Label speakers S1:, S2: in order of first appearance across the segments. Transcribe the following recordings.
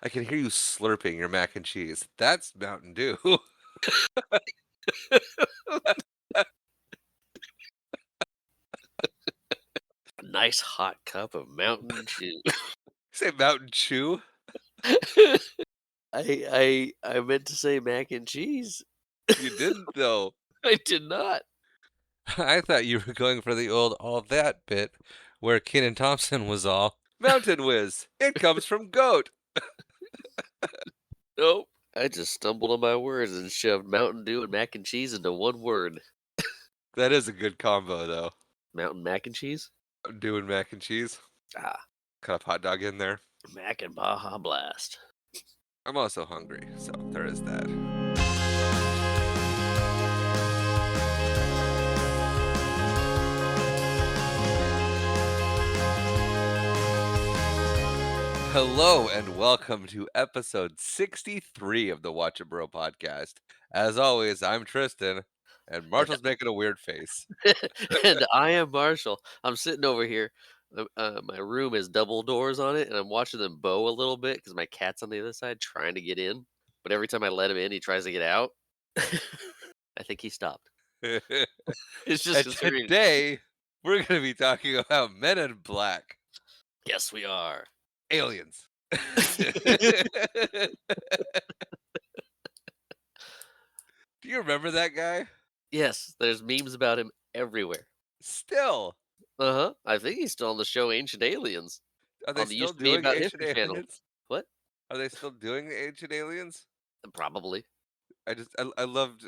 S1: I can hear you slurping your mac and cheese. That's Mountain Dew.
S2: A nice hot cup of Mountain Dew.
S1: Say Mountain Chew?
S2: I meant to say mac and cheese.
S1: You didn't, though.
S2: I did not.
S1: I thought you were going for the old all that bit where Kenan Thompson was all Mountain Whiz. It comes from goat.
S2: Nope. I just stumbled on my words and shoved Mountain Dew and mac and cheese into one word.
S1: That is a good combo, though.
S2: Mountain mac and cheese?
S1: I'm doing mac and cheese.
S2: Ah,
S1: Cut a hot dog in there.
S2: mac and Baja Blast.
S1: I'm also hungry, so there is that. Hello and welcome to episode 63 of the Watch It Bro podcast. As always, I'm Tristan, and Marshall's making a weird face.
S2: And I am Marshall. I'm sitting over here. My room has double doors on it, and I'm watching them bow a little bit because my cat's on the other side trying to get in. But every time I let him in, he tries to get out. I think he stopped.
S1: And
S2: It's just concerning.
S1: today, we're going to be talking about Men in Black,
S2: Yes, we are.
S1: aliens. Do you remember that guy?
S2: Yes, there's memes about him everywhere.
S1: Still.
S2: I think he's still on the show Ancient Aliens
S1: Are they
S2: on the
S1: still
S2: Used to Be
S1: doing
S2: About
S1: Ancient
S2: History channel.
S1: Aliens?
S2: What?
S1: Are they still doing Ancient Aliens?
S2: Probably.
S1: I loved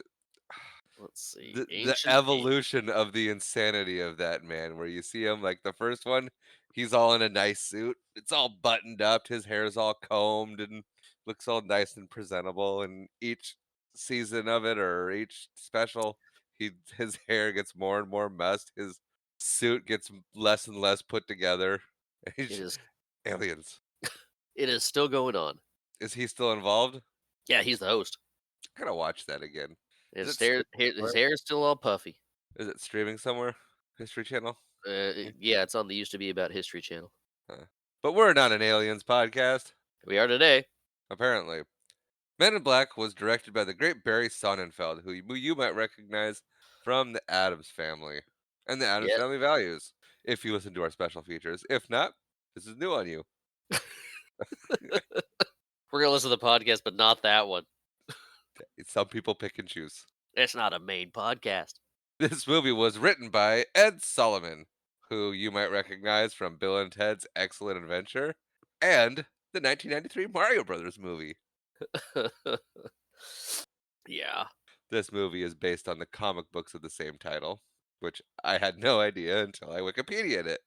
S2: Let's see.
S1: the
S2: Ancient
S1: evolution of the insanity of that man, where you see him like the first one, he's all in a nice suit. It's all buttoned up, his hair's all combed and looks all nice and presentable. And each season of it or each special, his hair gets more and more messed. His suit gets less and less put together.
S2: It is.
S1: Aliens.
S2: It is still going on.
S1: Is he still involved?
S2: Yeah, he's the host.
S1: I gotta watch that again. Is
S2: His
S1: it
S2: hair,
S1: streaming
S2: his
S1: somewhere?
S2: hair is still all puffy.
S1: Is it streaming somewhere? History Channel?
S2: Yeah, it's on the Used to Be About History channel.
S1: Huh. But we're not an aliens podcast,
S2: We are today.
S1: apparently. Men in Black was directed by the great Barry Sonnenfeld, who you might recognize from the Addams Family and the Addams
S2: Yeah.
S1: Family Values, if you listen to our special features. If not, this is new on you.
S2: We're gonna listen to the podcast, but not that one.
S1: Some people pick and choose.
S2: It's not a main podcast.
S1: This movie was written by Ed Solomon, who you might recognize from Bill and Ted's Excellent Adventure and the 1993 Mario Brothers movie.
S2: Yeah.
S1: This movie is based on the comic books of the same title, which I had no idea until I Wikipedia'd it.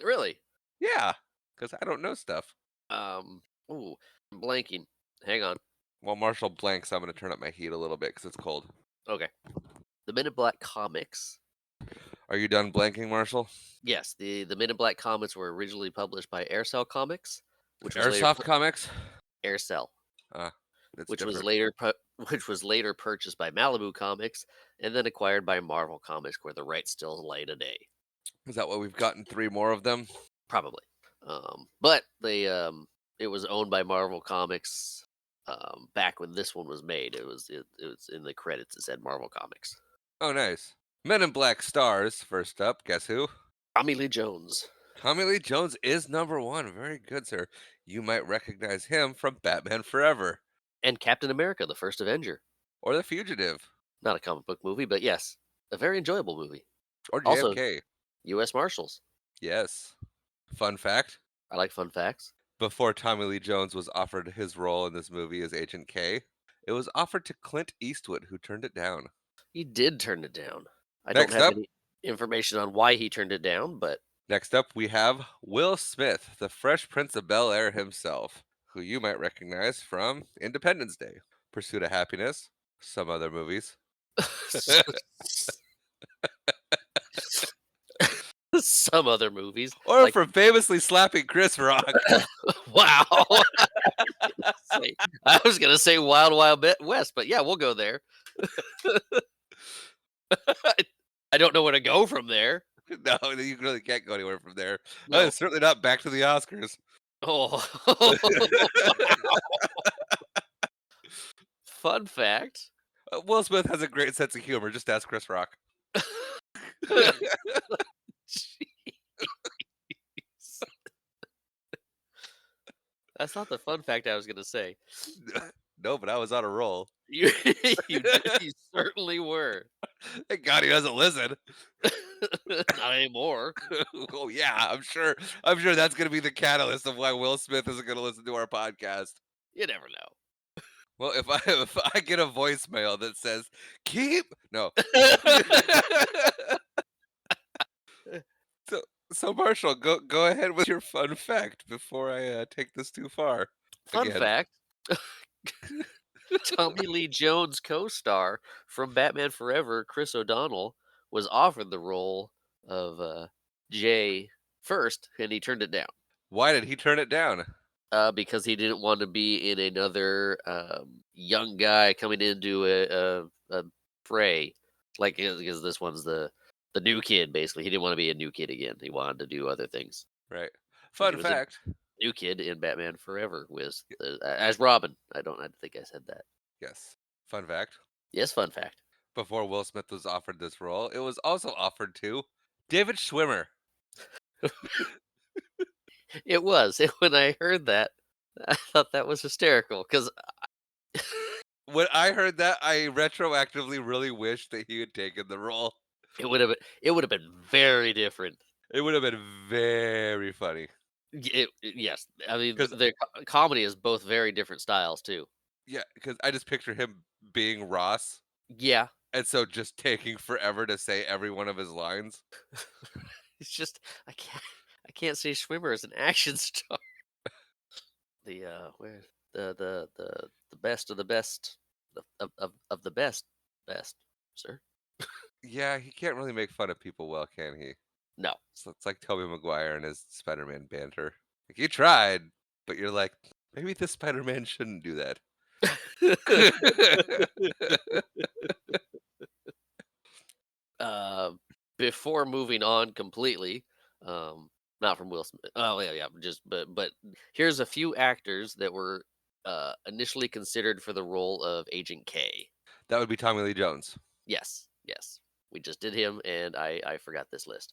S2: Really?
S1: Yeah, because I don't know stuff.
S2: Ooh, I'm blanking. Hang on.
S1: While Marshall blanks, I'm going to turn up my heat a little bit because it's cold.
S2: Okay. The Men in Black comics.
S1: Are you done blanking, Marshall?
S2: Yes, the Men in Black comics were originally published by Aircell Comics, which was later
S1: Airsoft Comics?
S2: Aircell,
S1: That's
S2: which
S1: different.
S2: was later purchased by Malibu Comics and then acquired by Marvel Comics, where the rights still lay today.
S1: Is that why we've gotten 3 more of them?
S2: Probably. But they it was owned by Marvel Comics back when this one was made. It was in the credits. It said Marvel Comics.
S1: Oh, nice. Men in Black stars, first up, guess who?
S2: Tommy Lee Jones.
S1: Tommy Lee Jones is number 1. Very good, sir. You might recognize him from Batman Forever.
S2: And Captain America, the First Avenger.
S1: Or The Fugitive.
S2: Not a comic book movie, but yes, a very enjoyable movie.
S1: Or
S2: Also,
S1: JFK.
S2: U.S. Marshals.
S1: Yes. Fun fact,
S2: I like fun facts.
S1: before Tommy Lee Jones was offered his role in this movie as Agent K, it was offered to Clint Eastwood, who turned it down.
S2: He did turn it down. I
S1: Next
S2: don't have
S1: up-
S2: any information on why he turned it down, but
S1: Next up, we have Will Smith, the Fresh Prince of Bel-Air himself, who you might recognize from Independence Day, Pursuit of Happiness, some other movies.
S2: some other movies.
S1: Or
S2: like,
S1: from famously slapping Chris Rock.
S2: wow. I was gonna say Wild Wild West, but yeah, we'll go there. I don't know where to go from there.
S1: No, you really can't go anywhere from there.
S2: No.
S1: Certainly not back to the Oscars.
S2: Oh, Fun fact.
S1: Will Smith has a great sense of humor. Just ask Chris Rock.
S2: Jeez. That's not the fun fact I was gonna say.
S1: No, but I was on a roll.
S2: You you certainly were.
S1: Thank God he doesn't listen.
S2: Not anymore.
S1: Oh yeah, I'm sure. I'm sure that's going to be the catalyst of why Will Smith isn't going to listen to our podcast.
S2: You never know.
S1: Well, if I if I get a voicemail that says keep no, so so Marshall, go ahead with your fun fact before I take this too far
S2: Fun
S1: again.
S2: fact, Tommy Lee Jones co-star from Batman Forever, Chris O'Donnell, was offered the role of, Jay first, and he turned it down,
S1: Why did he turn it down?
S2: because he didn't want to be in another, young guy coming into a fray, like, because this one's the new kid, basically. He didn't wanna be a new kid again. He wanted to do other things,
S1: Right.
S2: and he
S1: Fun
S2: was a
S1: fact.
S2: new kid in Batman Forever with as Robin. I think I said that.
S1: Yes. Fun fact.
S2: Yes, fun fact.
S1: Before Will Smith was offered this role, it was also offered to David Schwimmer.
S2: It was, and when I heard that, I thought that was hysterical because
S1: When I heard that, I retroactively really wished that he had taken the role.
S2: it would have been very different.
S1: It would have been very funny.
S2: Yes, I mean,
S1: Because
S2: the comedy is both very different styles too.
S1: yeah, because I just picture him being Ross,
S2: Yeah,
S1: and so just taking forever to say every one of his lines.
S2: it's just I can't say Schwimmer is an action star. Where the best of the best of the best, sir.
S1: Yeah, he can't really make fun of people well, can he?
S2: No.
S1: So it's like Tobey Maguire and his Spider-Man banter. Like he tried, but you're like, maybe this Spider-Man shouldn't do that.
S2: Uh, Before moving on completely, um, not from Will Smith. Oh yeah, yeah. But here's a few actors that were initially considered for the role of Agent K.
S1: That would be Tommy Lee Jones.
S2: Yes, yes. We just did him, and I forgot this list.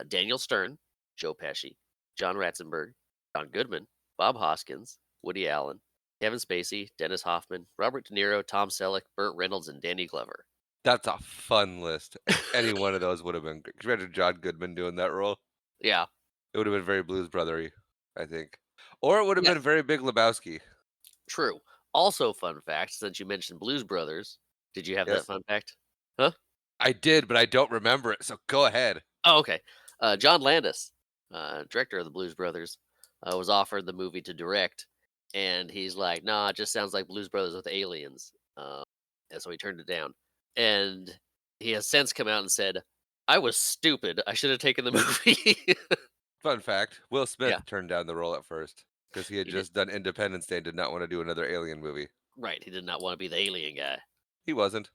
S2: Daniel Stern, Joe Pesci, John Ratzenberg, John Goodman, Bob Hoskins, Woody Allen, Kevin Spacey, Dennis Hoffman, Robert De Niro, Tom Selleck, Burt Reynolds, and Danny Glover.
S1: That's a fun list. Any one of those would have been good. Could you imagine John Goodman doing that role?
S2: Yeah.
S1: It would have been very Blues Brothery, I think. Or it would have been
S2: Yes.
S1: very Big Lebowski.
S2: True. Also, fun fact, since you mentioned Blues Brothers, did you have that
S1: Yes.
S2: fun fact? Huh?
S1: I did, but I don't remember it, so go ahead.
S2: Oh, okay. John Landis, director of the Blues Brothers, was offered the movie to direct, and he's like, "Nah, it just sounds like Blues Brothers with aliens," and so he turned it down. And he has since come out and said, "I was stupid. I should have taken the movie."
S1: Fun fact, Will
S2: Yeah,
S1: Smith turned down the role at first because he had
S2: he did.
S1: just done Independence Day and did not want to do another Alien movie.
S2: Right, he did not want to be the alien guy.
S1: He wasn't.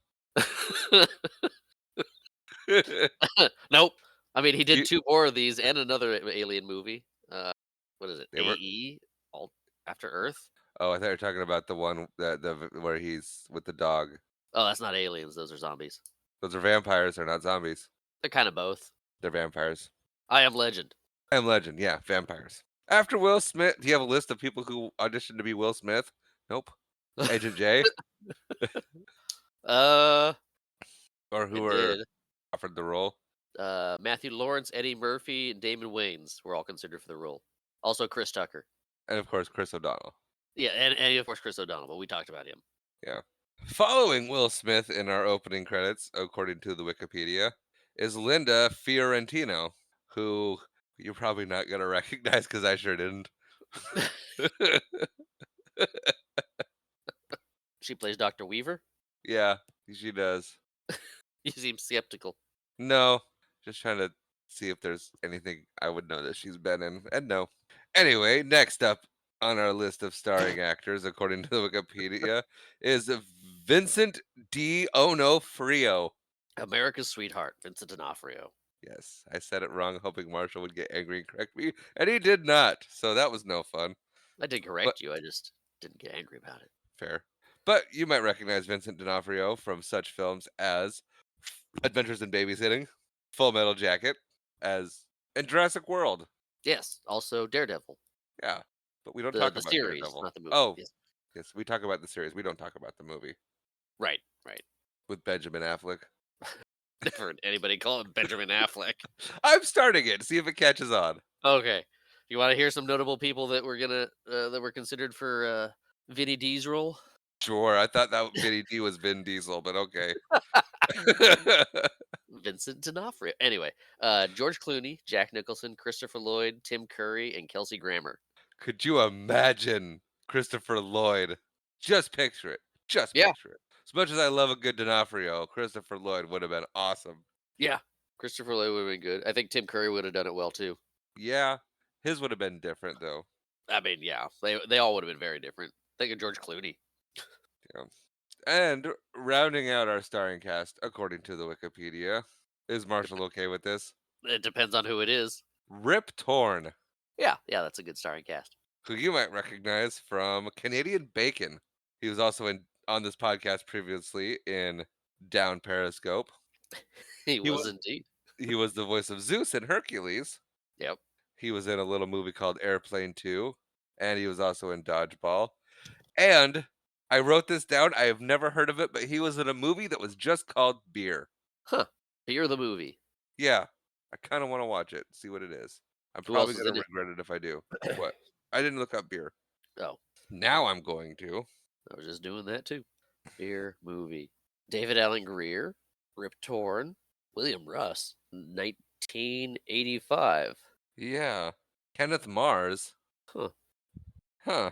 S2: Nope. I mean, he did
S1: You
S2: 2 more of these and another alien movie. What is it?
S1: they were
S2: AE? All After Earth?
S1: Oh, I thought you were talking about the one that where he's with the dog.
S2: Oh, that's not aliens, those are zombies.
S1: Those are vampires, they're not zombies.
S2: They're kinda both.
S1: They're vampires.
S2: I Am Legend.
S1: I Am Legend, yeah, vampires. After Will Smith, do you have a list of people who auditioned to be Will Smith? Nope. Agent J?
S2: Uh,
S1: Or who
S2: it
S1: were
S2: did.
S1: offered the role?
S2: Matthew Lawrence, Eddie Murphy, and Damon Wayans were all considered for the role. Also Chris Tucker.
S1: And of course, Chris O'Donnell.
S2: Yeah, and of course Chris O'Donnell, but we talked about him.
S1: Yeah. Following Will Smith in our opening credits, according to the Wikipedia, is Linda Fiorentino, who you're probably not going to recognize because I sure didn't.
S2: She plays Dr. Weaver.
S1: Yeah, she does.
S2: You seem skeptical.
S1: No, just trying to see if there's anything I would know that she's been in, and no. Anyway, next up on our list of starring actors, according to the Wikipedia, is Vincent D'Onofrio.
S2: America's Sweetheart, Vincent D'Onofrio.
S1: Yes, I said it wrong, hoping Marshall would get angry and correct me, and he did not. So that was no fun.
S2: I did
S1: But
S2: correct you, I just didn't get angry about it.
S1: fair. But you might recognize Vincent D'Onofrio from such films as Adventures in Babysitting, Full Metal Jacket, as and Jurassic World.
S2: Yes, also Daredevil,
S1: Yeah, but we don't
S2: the
S1: talk about
S2: series,
S1: Daredevil.
S2: not the movie.
S1: Oh,
S2: Yes.
S1: yes, we talk about the series. We don't talk about the movie
S2: Right, right.
S1: with Benjamin Affleck.
S2: Never heard anybody call him Benjamin Affleck.
S1: I'm starting it. See if it catches on.
S2: Okay. You wanna hear some notable people that were considered for, Vinny D's role?
S1: Sure, I thought that Vinny D was Vin Diesel, but okay.
S2: Vincent D'Onofrio. Anyway, George Clooney, Jack Nicholson, Christopher Lloyd, Tim Curry, and Kelsey Grammer.
S1: Could you imagine Christopher Lloyd? Just picture it. Just
S2: Yeah,
S1: picture it. As much as I love a good D'Onofrio, Christopher Lloyd would have been awesome.
S2: yeah. Christopher Lloyd would've been good. I think Tim Curry would've done it well too.
S1: Yeah, his would have been different though.
S2: I mean, yeah, they all would've been very different. Think of George Clooney.
S1: Yeah. And rounding out our starring cast, according to the Wikipedia, is Marshall okay with this?
S2: It depends on who it is.
S1: Rip Torn,
S2: Yeah, yeah, that's a good starring cast.
S1: who you might recognize from Canadian Bacon. He was also in on this podcast previously in Down Periscope.
S2: He
S1: He
S2: was
S1: was
S2: indeed.
S1: he was the voice of Zeus in Hercules.
S2: Yep.
S1: He was in a little movie called Airplane 2, and he was also in Dodgeball. And I wrote this down. I have never heard of it, but he was in a movie that was just called Beer.
S2: Huh. Hear the movie.
S1: Yeah, I kind of want to watch it, see what it is. I'm
S2: Who else
S1: probably
S2: is
S1: going
S2: in
S1: to
S2: it?
S1: regret it if I do. What? I didn't look up Beer.
S2: Oh,
S1: Now I'm going to.
S2: I was just doing that too. Beer movie. David Allen Greer, Rip Torn, William Russ, 1985.
S1: Yeah. Kenneth Mars.
S2: Huh.
S1: Huh.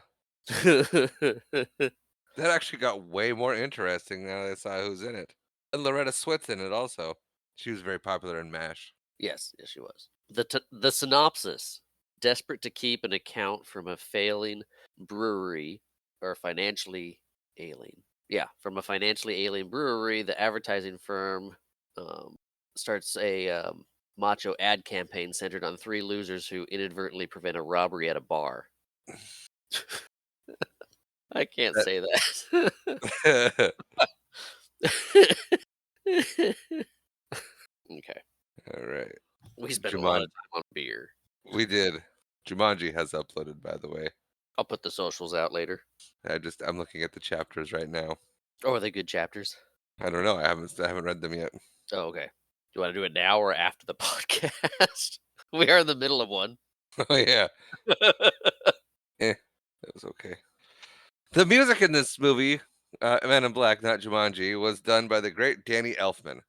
S1: That actually got way more interesting now that I saw who's in it. And Loretta Swit's in it also. She was very popular in MASH.
S2: Yes, yes, she was. The synopsis: desperate to keep an account from a failing brewery or financially ailing. Yeah, from a financially ailing brewery, the advertising firm um, starts a macho ad campaign centered on three losers who inadvertently prevent a robbery at a bar. I can't say that.
S1: That-
S2: Okay,
S1: All right.
S2: we spent a lot
S1: Jumanji.
S2: of time on beer.
S1: We did. Jumanji has uploaded, by the way.
S2: I'll put the socials out later.
S1: I'm looking at the chapters right now.
S2: Oh, are they good chapters?
S1: I don't know. I haven't read them yet.
S2: Oh, okay. Do you want to do it now or after the podcast? We are in the middle of one.
S1: Oh yeah. That was okay. The music in this movie, Man in Black, not Jumanji, was done by the great Danny Elfman,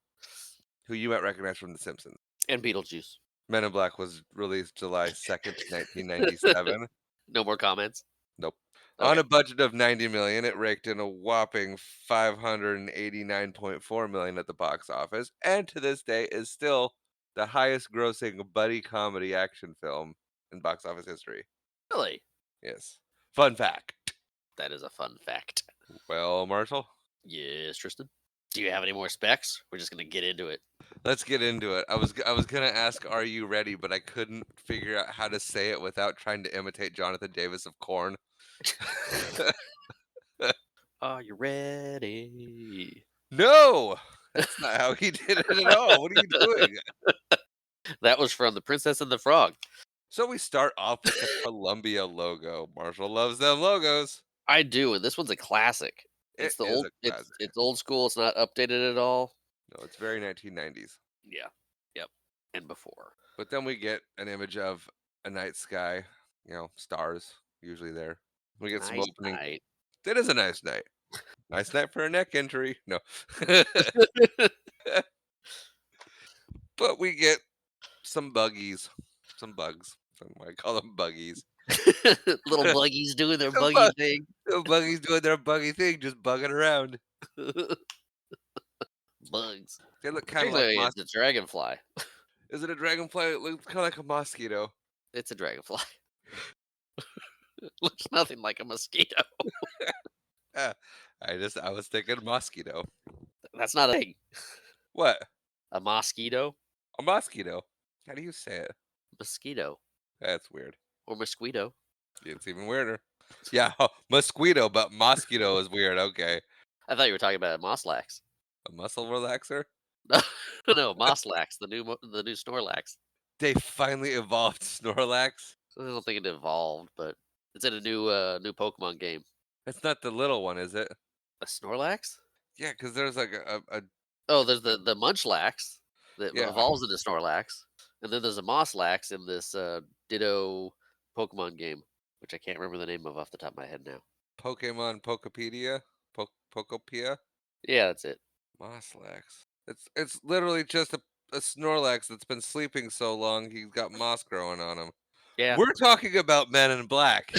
S1: who you might recognize from The Simpsons.
S2: And Beetlejuice.
S1: Men in Black was released July 2nd, 1997.
S2: No more comments.
S1: Nope. On
S2: Okay.
S1: a budget of 90 million, it raked in a whopping 589.4 million at the box office, and to this day is still the highest grossing buddy comedy action film in box office history.
S2: Really?
S1: Yes. Fun fact.
S2: That is a fun fact.
S1: Well, Marshall,
S2: Yes, Tristan. Do you have any more specs? We're just gonna get into it.
S1: let's get into it. I was gonna ask, "Are you ready?" But I couldn't figure out how to say it without trying to imitate Jonathan Davis of Korn.
S2: Are you ready?
S1: No, that's not how he did it at all. What are you doing?
S2: That was from The Princess and the Frog.
S1: So we start off with the Columbia logo. Marshall loves them logos.
S2: I do, and this one's a classic.
S1: It
S2: It's the
S1: is
S2: old
S1: a
S2: it's
S1: classic.
S2: it's old school, it's not updated at all.
S1: No, it's very 1990s.
S2: Yeah. Yep. And before.
S1: But then we get an image of a night sky, stars usually there. We get some
S2: Nice
S1: opening.
S2: night.
S1: It is a nice night. Nice night for a neck injury. No. But we get some buggies. Some bugs. I call them buggies.
S2: Little buggies doing their
S1: The
S2: buggy thing.
S1: the buggies doing their buggy thing, just bugging around.
S2: Bugs.
S1: They look kind of like
S2: Particularly it's a dragonfly.
S1: Is it a dragonfly? It looks kind of like a mosquito.
S2: It's a dragonfly. Looks nothing like a mosquito.
S1: Ah, I was thinking mosquito.
S2: That's not a thing.
S1: What?
S2: A mosquito?
S1: A mosquito. How do you say it?
S2: Mosquito.
S1: That's weird.
S2: Or mosquito.
S1: It's even weirder. Yeah, mosquito, but mosquito is weird. Okay,
S2: I thought you were talking about Moslax.
S1: a muscle relaxer.
S2: No, Moslax, the new Snorlax.
S1: They finally evolved Snorlax.
S2: I don't think it evolved, but it's in a new Pokemon game.
S1: That's not the little one, is it?
S2: A Snorlax?
S1: Yeah, because there's like a
S2: Oh, there's the Munchlax that
S1: yeah
S2: evolves into Snorlax, and then there's a Moslax in this Ditto Pokemon game, which I can't remember the name of off the top of my head now.
S1: Pokemon Pokepedia, Pokopia,
S2: Yeah, that's it.
S1: Moslax. It's literally just a Snorlax that's been sleeping so long he's got moss growing on him.
S2: Yeah.
S1: We're talking about Men in Black.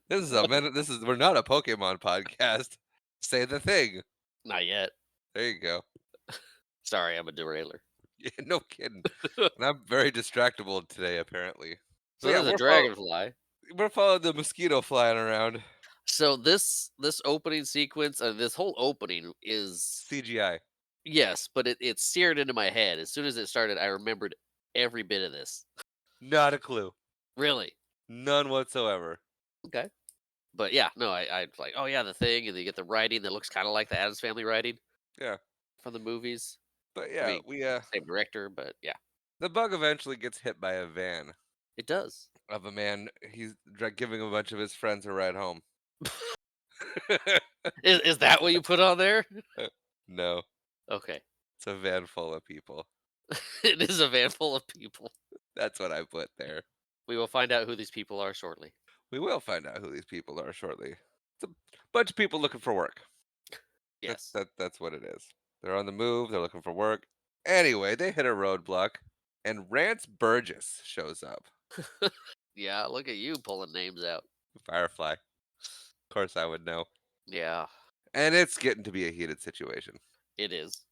S1: This is a men. This is we're not a Pokemon podcast. Say the thing.
S2: Not yet.
S1: There you go.
S2: Sorry, I'm a derailer.
S1: Yeah, no kidding. And I'm very distractible today, apparently. But
S2: So
S1: yeah,
S2: there's a dragonfly.
S1: we're following the mosquito flying around.
S2: So this opening sequence, this whole opening is
S1: CGI.
S2: yes, but it's seared into my head. As soon as it started, I remembered every bit of this.
S1: Not a clue.
S2: Really?
S1: None whatsoever.
S2: Okay. But yeah, no, I like, oh yeah, the thing, and you get the writing that looks kind of like the Adams Family writing
S1: Yeah.
S2: from the movies.
S1: But
S2: I
S1: yeah,
S2: mean,
S1: we
S2: same director, but yeah,
S1: the bug eventually gets hit by a van
S2: it does.
S1: of a man. He's giving a bunch of his friends a ride home.
S2: Is that what you put on there?
S1: No,
S2: Okay,
S1: it's a van full of people.
S2: it is a van full of people.
S1: That's what I put there.
S2: We will find out who these people are shortly.
S1: We will find out who these people are shortly. It's a bunch of people looking for work.
S2: Yes.
S1: That's what it is. They're on the move, they're looking for work. Anyway, they hit a roadblock and Rance Burgess shows up.
S2: Yeah, look at you pulling names out.
S1: Firefly. Of course I would know.
S2: Yeah,
S1: And it's getting to be a heated situation.
S2: it is.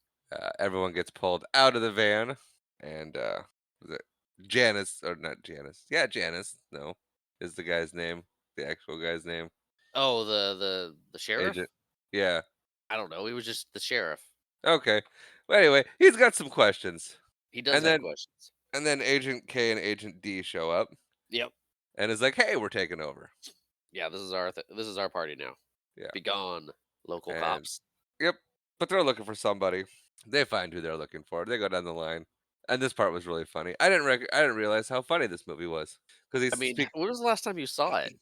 S1: Everyone gets pulled out of the van and was it Janice or not Janice? Yeah, Janice. No. Is the guy's name. The actual guy's name.
S2: Oh, the sheriff?
S1: Agent. Yeah.
S2: I don't know. He was just the sheriff.
S1: Okay. Well, anyway, he's got some questions.
S2: He does
S1: And
S2: have
S1: then
S2: questions.
S1: and then Agent K and Agent D show up
S2: Yep.
S1: and is like, "Hey, we're taking over."
S2: Yeah, this is our party now.
S1: Yeah.
S2: Be gone, local
S1: And
S2: cops.
S1: yep, but they're looking for somebody. They find who they're looking for. They go down the line. And this part was really funny. I didn't realize how funny this movie was because
S2: I
S1: he's
S2: mean,
S1: speak
S2: when was the last time you saw it?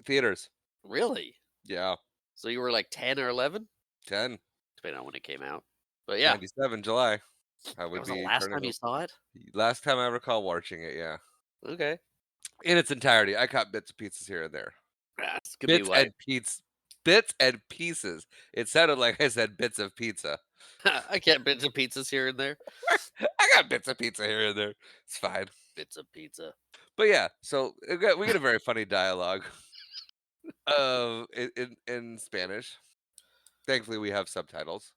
S1: theaters.
S2: Really?
S1: Yeah,
S2: So you were like 10 or 11?
S1: 10,
S2: Depending on when it came out. But yeah,
S1: 97 July. I
S2: that
S1: would
S2: was the
S1: be
S2: last
S1: turning
S2: time you saw it?
S1: last time I recall watching it, yeah.
S2: Okay.
S1: In its entirety. I caught bits of pizzas here and there.
S2: This could be
S1: Bits
S2: why.
S1: and pizza. Bits and pieces. It sounded like I said bits of pizza.
S2: I get bits of pizzas here and there.
S1: I got bits of pizza here and there. It's fine.
S2: Bits of pizza.
S1: But yeah, so we get a very funny dialogue in Spanish. Thankfully, we have subtitles.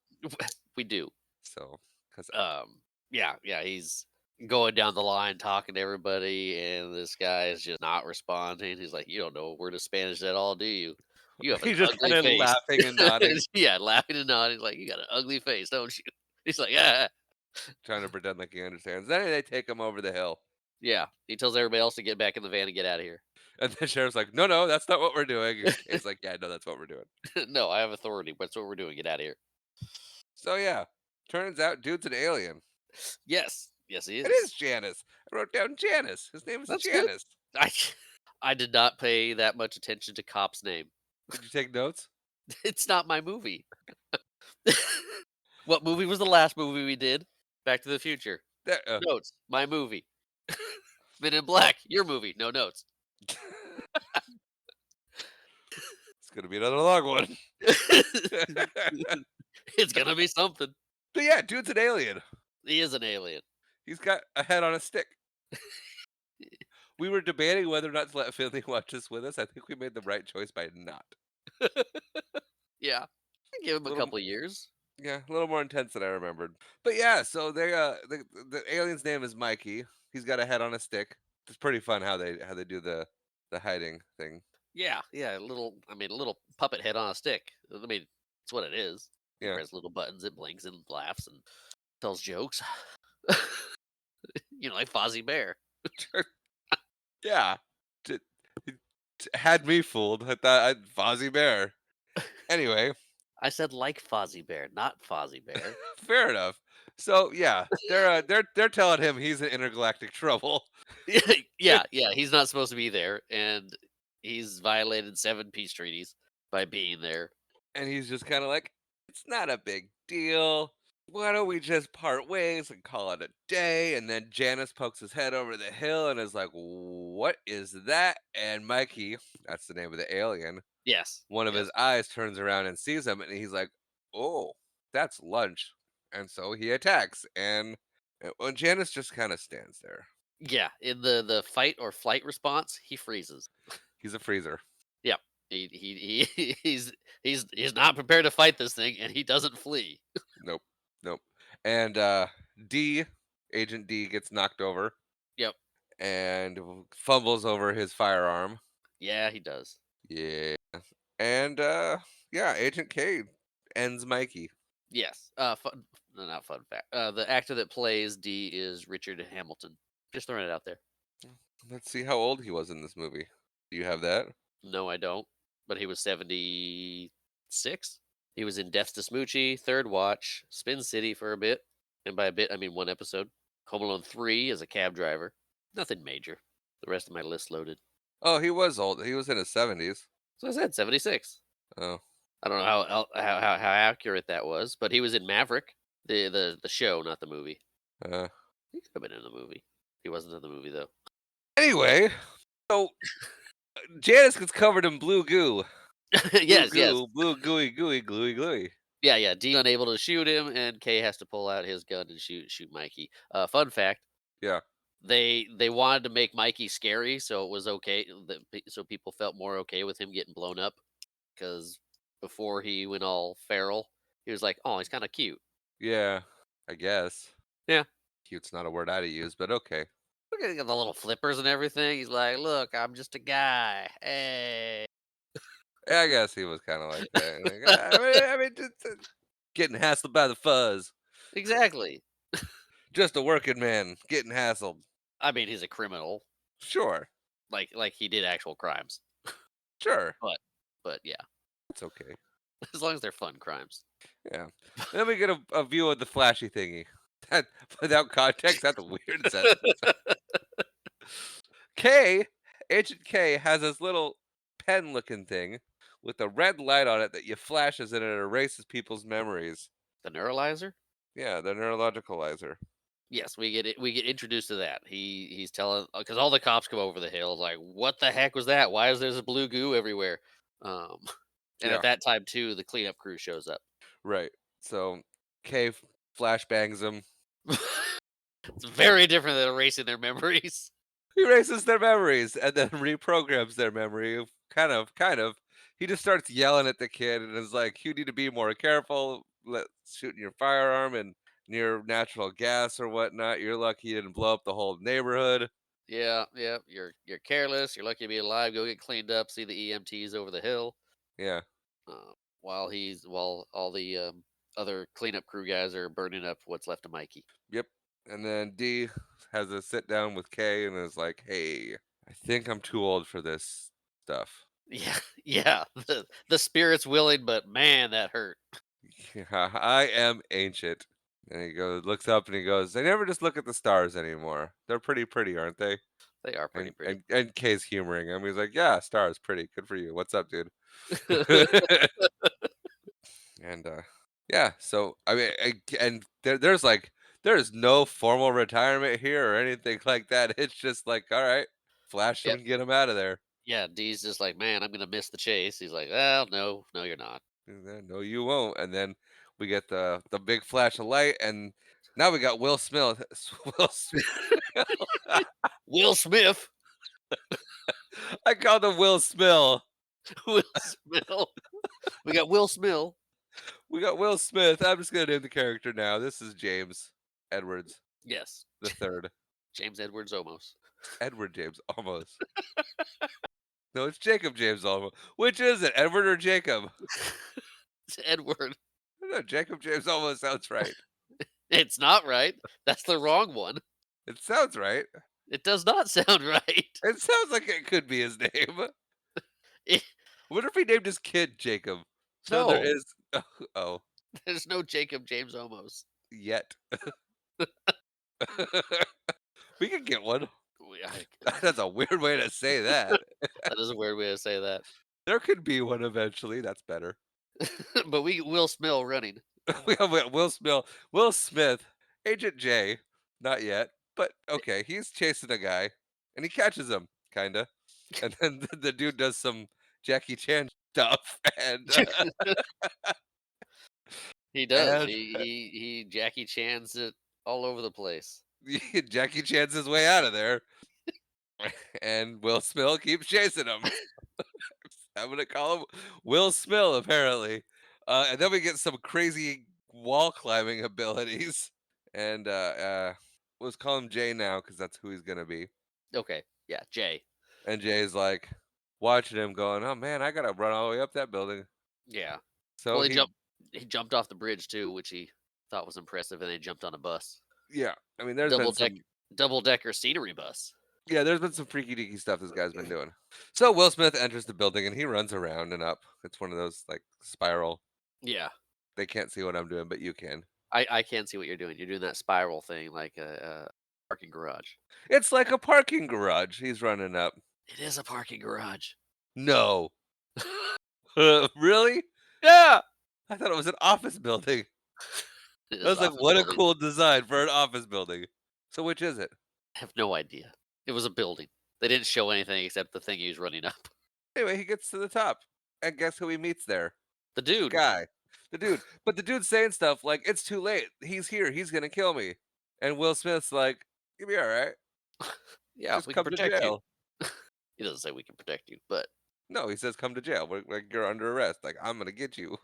S2: We do.
S1: So, because
S2: Yeah, yeah, he's going down the line talking to everybody, and this guy is just not responding. He's like, "You don't know a word of Spanish at all, do you? You have an
S1: he's just
S2: ugly
S1: kind of
S2: face."
S1: laughing and nodding,
S2: Yeah, laughing and nodding, like, "You got an ugly face, don't you?" He's like, "Ah."
S1: trying to pretend like he understands. Then they take him over the hill,
S2: Yeah, he tells everybody else to get back in the van and get out of here.
S1: and the sheriff's like, "No, no, that's not what we're doing." And Kay's like, "Yeah, no, that's what we're doing."
S2: No, I have authority. That's what we're doing. Get out of here.
S1: So yeah, turns out dude's an alien.
S2: Yes, yes, he
S1: It
S2: is.
S1: is Janice. I wrote down Janice. His name is
S2: That's good.
S1: Janice.
S2: I I did not pay that much attention to Cop's name.
S1: Did you take notes?
S2: It's not my movie. What movie was the last movie we did? Back to the Future.
S1: There,
S2: Notes. My movie. Men in Black. Your movie. No notes.
S1: it's gonna be another long one.
S2: It's gonna be something.
S1: But yeah, dude's an alien.
S2: He is an alien.
S1: He's got a head on a stick. We were debating whether or not to let Finley watch this with us. I think we made the right choice by not.
S2: Yeah. Give him
S1: A
S2: a
S1: little,
S2: couple years.
S1: yeah, a little more intense than I remembered. But yeah, so the alien's name is Mikey. He's got a head on a stick. It's pretty fun how they do the hiding thing.
S2: Yeah, yeah. A little puppet head on a stick. I mean, it's what it is. You
S1: Yeah.
S2: press little buttons, it blinks and laughs and tells jokes. Like Fozzie Bear.
S1: Yeah. J- Had me fooled. I thought Fozzie Bear. Anyway,
S2: I said like Fozzie Bear, not Fozzie Bear.
S1: fair enough. So yeah, they're telling him he's in intergalactic trouble,
S2: Yeah, yeah, he's not supposed to be there, and he's violated 7 peace treaties by being there.
S1: and he's just kind of like, it's not a big deal. Why don't we just part ways and call it a day? And then Janice pokes his head over the hill and is like, "What is that?" And Mikey, that's the name of the alien,
S2: Yes,
S1: one of his
S2: yes.
S1: eyes turns around and sees him, and he's like, "Oh, that's lunch." And so he attacks, and well, Janice just kind of stands there.
S2: Yeah, in the fight or flight response, he freezes.
S1: He's a freezer.
S2: Yep. He's not prepared to fight this thing, and he doesn't flee.
S1: Nope, nope. And D, Agent D, gets knocked over
S2: Yep.
S1: and fumbles over his firearm.
S2: Yeah, he does.
S1: Yeah. And yeah, Agent K ends Mikey.
S2: Yes. Fun no, not fun fact. The actor that plays D is Richard Hamilton. Just throwing it out there.
S1: Let's see how old he was in this movie. Do you have that?
S2: No, I don't. But he was 76. He was in Death's to Smoochie, Third Watch, Spin City for a bit. And by a bit, I mean 1 episode. Home Alone 3 as a cab driver. Nothing major. The rest of my list loaded.
S1: Oh, he was old. He was in his 70s.
S2: So I said 76.
S1: Oh,
S2: I don't know how accurate that was, but he was in Maverick, the show, not the movie.
S1: uh.
S2: He could have been in the movie. He wasn't in the movie though.
S1: Anyway, so Janice gets covered in blue goo. Blue
S2: Yes, yes.
S1: goo, blue gooey gooey gluey gluey.
S2: Yeah, yeah. D unable to shoot him, and K has to pull out his gun and shoot Mikey. Fun fact:
S1: Yeah.
S2: they wanted to make Mikey scary, so it was okay. So people felt more okay with him getting blown up because before he went all feral, he was like, "Oh, he's kind of cute."
S1: Yeah. I guess.
S2: Yeah.
S1: Cute's not a word I'd use, but okay.
S2: Look at the little flippers and everything. He's like, "Look, I'm just a guy. Hey."
S1: Yeah, I guess he was kind of like that. Like, I mean, just getting hassled by the fuzz.
S2: Exactly.
S1: Just a working man getting hassled.
S2: I mean, he's a criminal.
S1: Sure,
S2: Like he did actual crimes.
S1: sure.
S2: But yeah,
S1: It's okay.
S2: as long as they're fun crimes.
S1: Yeah. Then we get a view of the flashy thingy. That without context, that's a weird sentence. K, Agent K has this little pen looking thing with a red light on it that you flashes and it erases people's memories.
S2: The neuralizer?
S1: Yeah, the neurologicalizer.
S2: Yes, we get introduced to that. He's telling because all the cops come over the hill like, "What the heck was that? Why is there this blue goo everywhere?" Um, and at
S1: Yeah,
S2: that time too, the cleanup crew shows up.
S1: right. So K flashbangs them.
S2: It's very different than erasing their memories.
S1: He erases their memories and then reprograms their memory. Kind of. He just starts yelling at the kid and is like, "You need to be more careful. Shooting your firearm and near natural gas or whatnot. You're lucky you didn't blow up the whole neighborhood."
S2: Yeah, yeah. You're careless. You're lucky to be alive. Go get cleaned up. See the EMTs over the hill.
S1: Yeah.
S2: While all the other cleanup crew guys are burning up what's left of Mikey.
S1: Yep. And then D has a sit down with K and is like, "Hey, I think I'm too old for this stuff."
S2: Yeah, yeah. The spirit's willing, but man, that hurt.
S1: Yeah, I am ancient. And he goes, looks up and he goes, "They never just look at the stars anymore. They're pretty pretty, aren't they?"
S2: They are pretty
S1: And
S2: pretty.
S1: and K's humoring him. He's like, "Yeah, stars pretty. Good for you. What's up, dude?" And yeah, so I mean, and there's like there's no formal retirement here or anything like that. It's just like, all right, flash him
S2: Yep.
S1: and get him out of there.
S2: Yeah, D's just like, man, I'm gonna miss the chase. He's like, well, no, no, you're not.
S1: And then, no, you won't. And then we get the big flash of light, and now we got Will Smith. Will Smith.
S2: Will Smith.
S1: I called him Will Smith.
S2: Will Smith. We got Will Smith.
S1: We got Will Smith. I'm just gonna name the character now. This is James Edwards
S2: Yes,
S1: the third.
S2: James Edwards Olmos.
S1: Edward James almost. No, it's Jacob James almost. Which is it, Edward or Jacob?
S2: It's Edward.
S1: No, Jacob James almost sounds right.
S2: It's not right. That's the wrong one.
S1: It sounds right.
S2: It does not sound right.
S1: It sounds like it could be his name. What if he named his kid Jacob? So there
S2: No,
S1: is oh,
S2: there's no Jacob James Omos.
S1: yet. We could get one.
S2: We I
S1: That's a weird way to say that.
S2: That is a weird way to say that.
S1: There could be one eventually, that's better.
S2: But we Will Smell running.
S1: We have Will Smith, Agent J, not yet, but okay, he's chasing a guy, and he catches him, kinda, and then the dude does some Jackie Chan stuff,
S2: He does.
S1: and
S2: He Jackie Chan's it all over the place.
S1: Jackie Chan's his way out of there, and Will Smith keeps chasing him. I'm gonna call him Will Smith, apparently. And then we get some crazy wall climbing abilities, and let's call him Jay now because that's who he's gonna be.
S2: Okay, yeah, Jay.
S1: And Jay's like watching him, going, "Oh man, I gotta run all the way up that building."
S2: Yeah.
S1: So
S2: Well, he jumped off the bridge too, which he thought was impressive, and then he jumped on a bus.
S1: yeah, I mean, there's been
S2: Double deck
S1: some,
S2: double decker scenery bus.
S1: yeah, there's been some freaky deaky stuff this guy's been doing. So Will Smith enters the building and he runs around and up. It's one of those like spiral.
S2: Yeah.
S1: They can't see what I'm doing, but you can.
S2: I can see what you're doing. You're doing that spiral thing like a parking garage.
S1: It's like a parking garage. He's running up.
S2: It is a parking garage.
S1: No. Really?
S2: Yeah!
S1: I thought it was an office building.
S2: It
S1: I
S2: is
S1: was
S2: an
S1: like,
S2: office
S1: what a
S2: building.
S1: cool design for an office building. So which is it?
S2: I have no idea. It was a building. They didn't show anything except the thing he was running up.
S1: Anyway, he gets to the top. And guess who he meets there?
S2: The
S1: The
S2: dude.
S1: guy. The dude. But the dude's saying stuff like, it's too late. He's here. He's gonna kill me. And Will Smith's like, you'll be alright.
S2: Yeah,
S1: Just
S2: we can
S1: come to
S2: protect you.
S1: jail.
S2: He doesn't say we can protect you, but
S1: No, he says come to jail. Like you're under arrest. Like, I'm gonna get you.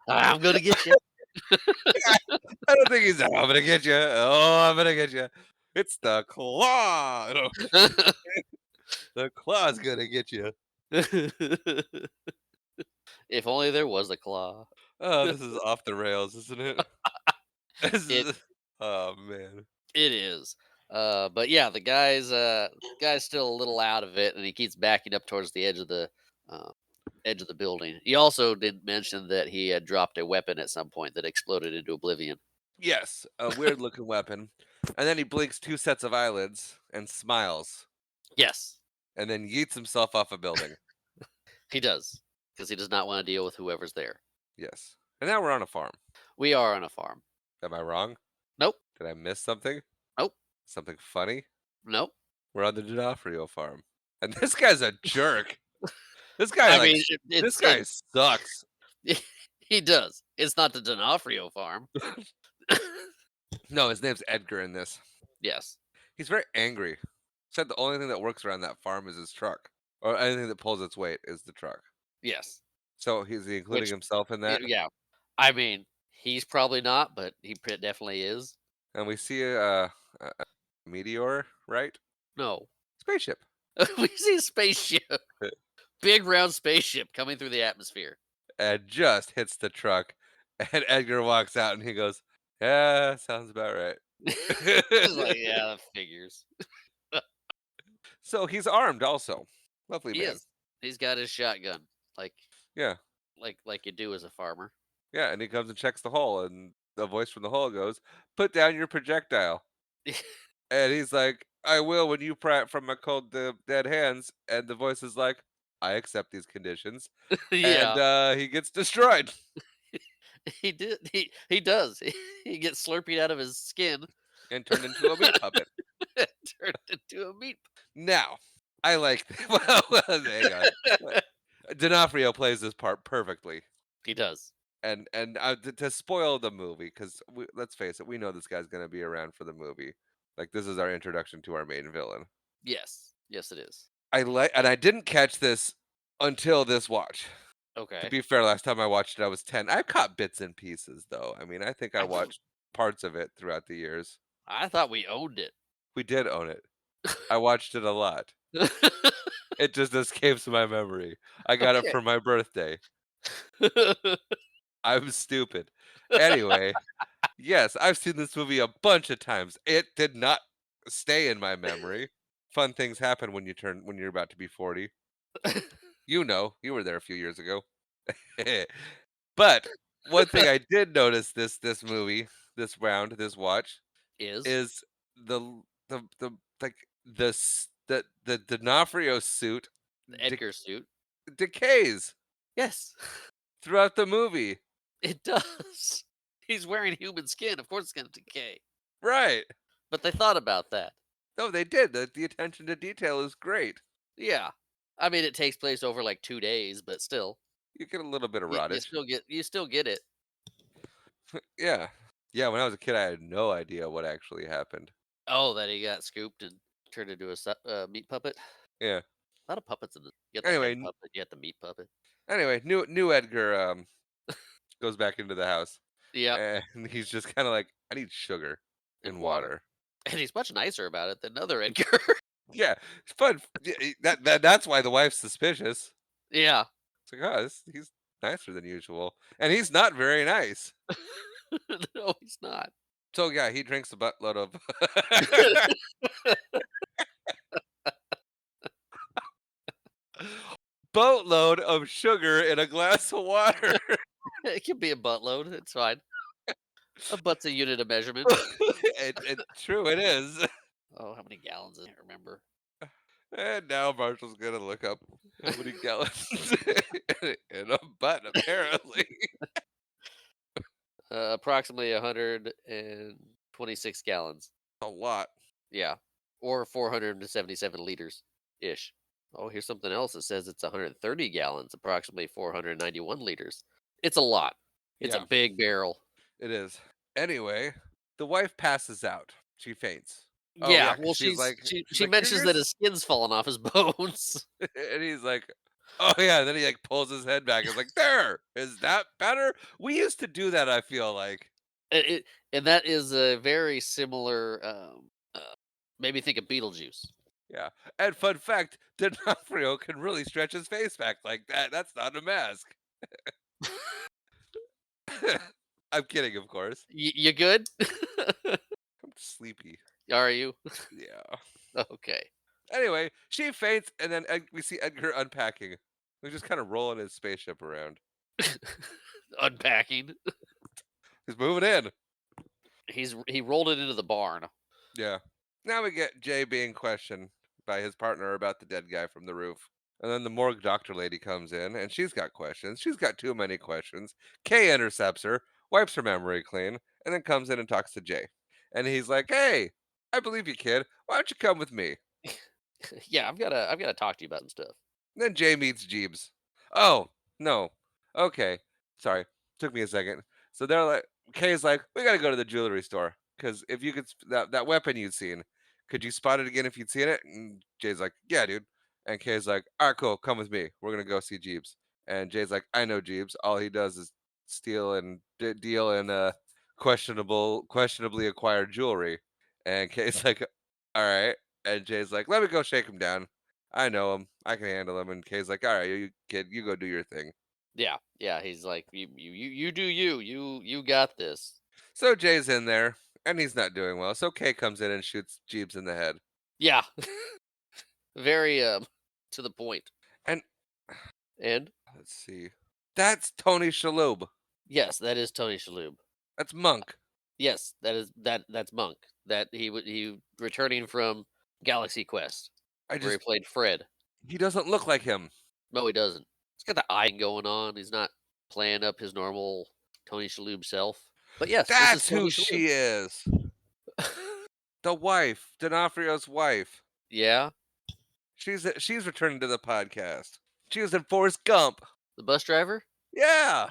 S2: I'm gonna get you.
S1: I don't think he's like, I'm gonna get you. Oh, I'm gonna get you. It's the claw. The claw's gonna get you.
S2: If only there was a claw.
S1: Oh, this is off the rails, isn't it? This
S2: It
S1: is oh man.
S2: it is. But yeah, the guy's still a little out of it, and he keeps backing up towards the uh, edge of the building. He also did mention that he had dropped a weapon at some point that exploded into oblivion.
S1: Yes, a weird looking weapon. And then he blinks two sets of eyelids and smiles,
S2: Yes,
S1: and then yeets himself off a building.
S2: he does, because he does not want to deal with whoever's there.
S1: Yes. And now we're on a farm.
S2: We are on a farm.
S1: Am I wrong?
S2: Nope.
S1: Did I miss something?
S2: Nope.
S1: Something funny?
S2: Nope.
S1: We're on the D'Onofrio farm. And this guy's a jerk. This guy
S2: I
S1: like
S2: mean,
S1: this guy sucks.
S2: he does. It's not the D'Onofrio farm.
S1: No, his name's Edgar in this.
S2: Yes.
S1: He's very angry. Said the only thing that works around that farm is his truck. Or anything that pulls its weight is the truck.
S2: Yes.
S1: So he's including
S2: Which,
S1: himself in that.
S2: yeah. I mean, he's probably not, but definitely is.
S1: And we see a meteor, right?
S2: No.
S1: Spaceship.
S2: We see a spaceship, big round spaceship coming through the atmosphere.
S1: And just hits the truck. And Edgar walks out and he goes, yeah, sounds about right.
S2: It's like, yeah, that figures.
S1: So he's armed also. Lovely
S2: He
S1: man.
S2: is. He's got his shotgun, like
S1: Yeah.
S2: like you do as a farmer.
S1: Yeah. And he comes and checks the hole. And the voice from the hole goes, put down your projectile. And he's like, I will when you pry it from my cold dead hands. And the voice is like, I accept these conditions. And
S2: Yeah,
S1: he gets destroyed
S2: he did. He does. He gets slurping out of his skin,
S1: and turned into a meat puppet.
S2: turned into a meat.
S1: Now, I like well, hang on. D'Onofrio plays this part perfectly.
S2: He does.
S1: And to spoil the movie, because let's face it, we know this guy's going to be around for the movie. Like this is our introduction to our main villain.
S2: Yes. Yes, it is.
S1: And I didn't catch this until this watch. To
S2: Okay.
S1: be fair, last time I watched it, I was 10. I've caught bits and pieces, though. I mean, I think I watched parts of it throughout the years.
S2: I thought we owned it.
S1: We did own it. I watched it a lot. It just escapes my memory. I got it
S2: Okay.
S1: for my birthday. I'm stupid. Anyway, yes, I've seen this movie a bunch of times. It did not stay in my memory. Fun things happen when you're about to be 40. You know, you were there a few years ago. But one thing I did notice this movie, this round, this watch,
S2: Is
S1: is the like the D'Onofrio suit
S2: the
S1: de-
S2: Edgar suit.
S1: decays
S2: Yes,
S1: throughout the movie.
S2: it does. He's wearing human skin. Of course, it's gonna decay.
S1: Right.
S2: But they thought about that.
S1: No, they did. The attention to detail is great.
S2: Yeah. I mean, it takes place over like 2 days, but still,
S1: You get a little bit of
S2: you
S1: rottage.
S2: still get it.
S1: Yeah. Yeah, when I was a kid, I had no idea what actually happened.
S2: Oh, that he got scooped and turned into a meat puppet.
S1: Yeah.
S2: A lot of puppets in this. You got the
S1: Anyway,
S2: head puppet. You got the meat puppet.
S1: new Edgar goes back into the house,
S2: Yep.
S1: and he's just kind of like, I need sugar
S2: And
S1: and
S2: water.
S1: water.
S2: And he's much nicer about it than other Edgar.
S1: Yeah, it's fun. That's why the wife's suspicious.
S2: Yeah.
S1: It's like, oh, he's nicer than usual, and he's not very nice.
S2: No, he's not.
S1: So yeah, he drinks a buttload of boatload of sugar in a glass of water.
S2: It can be a buttload. It's fine. A butt's a unit of measurement.
S1: True, it is.
S2: Oh, how many gallons? I can't remember.
S1: And now Marshall's gonna look up how many gallons in a butt, apparently.
S2: Approximately 126 gallons.
S1: A lot.
S2: Yeah. Or 477 liters ish. Oh, here's something else. It says it's 130 gallons, approximately 491 liters. It's a lot. It's a
S1: Yeah,
S2: big barrel.
S1: it is. Anyway, the wife passes out. She faints. Oh
S2: Yeah,
S1: yeah, because
S2: well,
S1: she's
S2: she
S1: like,
S2: mentions that his skin's falling off his bones.
S1: and he's like, oh yeah. And then he like pulls his head back. It's like, there is that better. We used to do that. I feel like,
S2: It and that is a very similar, made me think of Beetlejuice.
S1: yeah. And fun fact, D'Onofrio can really stretch his face back like that. That's not a mask. I'm kidding, of course.
S2: You good?
S1: I'm sleepy.
S2: Are you?
S1: Yeah.
S2: Okay.
S1: Anyway, she faints, and then we see Edgar unpacking. He's just kind of rolling his spaceship around.
S2: Unpacking.
S1: He's moving in.
S2: He rolled it into the barn.
S1: Yeah. Now we get Jay being questioned by his partner about the dead guy from the roof. And then the morgue doctor lady comes in, and she's got questions. She's got too many questions. Kay intercepts her, wipes her memory clean, and then comes in and talks to Jay. And he's like, hey, I believe you, kid. Why don't you come with me?
S2: Yeah, I've gotta talk to you about some stuff.
S1: Then Jay meets Jeeves. Oh, no. Okay. Sorry. Took me a second. So they're like, Kay's like, we gotta go to the jewelry store. Cause if you could that weapon you'd seen, could you spot it again if you'd seen it? And Jay's like, yeah, dude. And Kay's like, all right, cool, come with me. We're gonna go see Jeeves. And Jay's like, I know Jeeves. All he does is steal and deal in questionably acquired jewelry. And Kay's like, all right. And Jay's like, let me go shake him down. I know him. I can handle him. And Kay's like, all right, you kid, you go do your thing.
S2: Yeah, yeah, he's like, you do you. You got this."
S1: So Jay's in there, and he's not doing well. So Kay comes in and shoots Jeeves in the head.
S2: Yeah. Very, to the point.
S1: And
S2: And,
S1: let's see, that's Tony Shalhoub.
S2: yes, that is Tony Shalhoub.
S1: That's Monk.
S2: Yes, that's Monk. That he returning from Galaxy Quest,
S1: I
S2: where he
S1: just
S2: played Fred.
S1: he doesn't look like him.
S2: No, he doesn't. He's got the eye going on. He's not playing up his normal Tony Shalhoub self. But yes, this is
S1: That's
S2: Tony
S1: who
S2: Shalhoub.
S1: she is. The wife, D'Onofrio's wife.
S2: Yeah,
S1: She's returning to the podcast. She was in Forrest Gump.
S2: the bus driver?
S1: Yeah.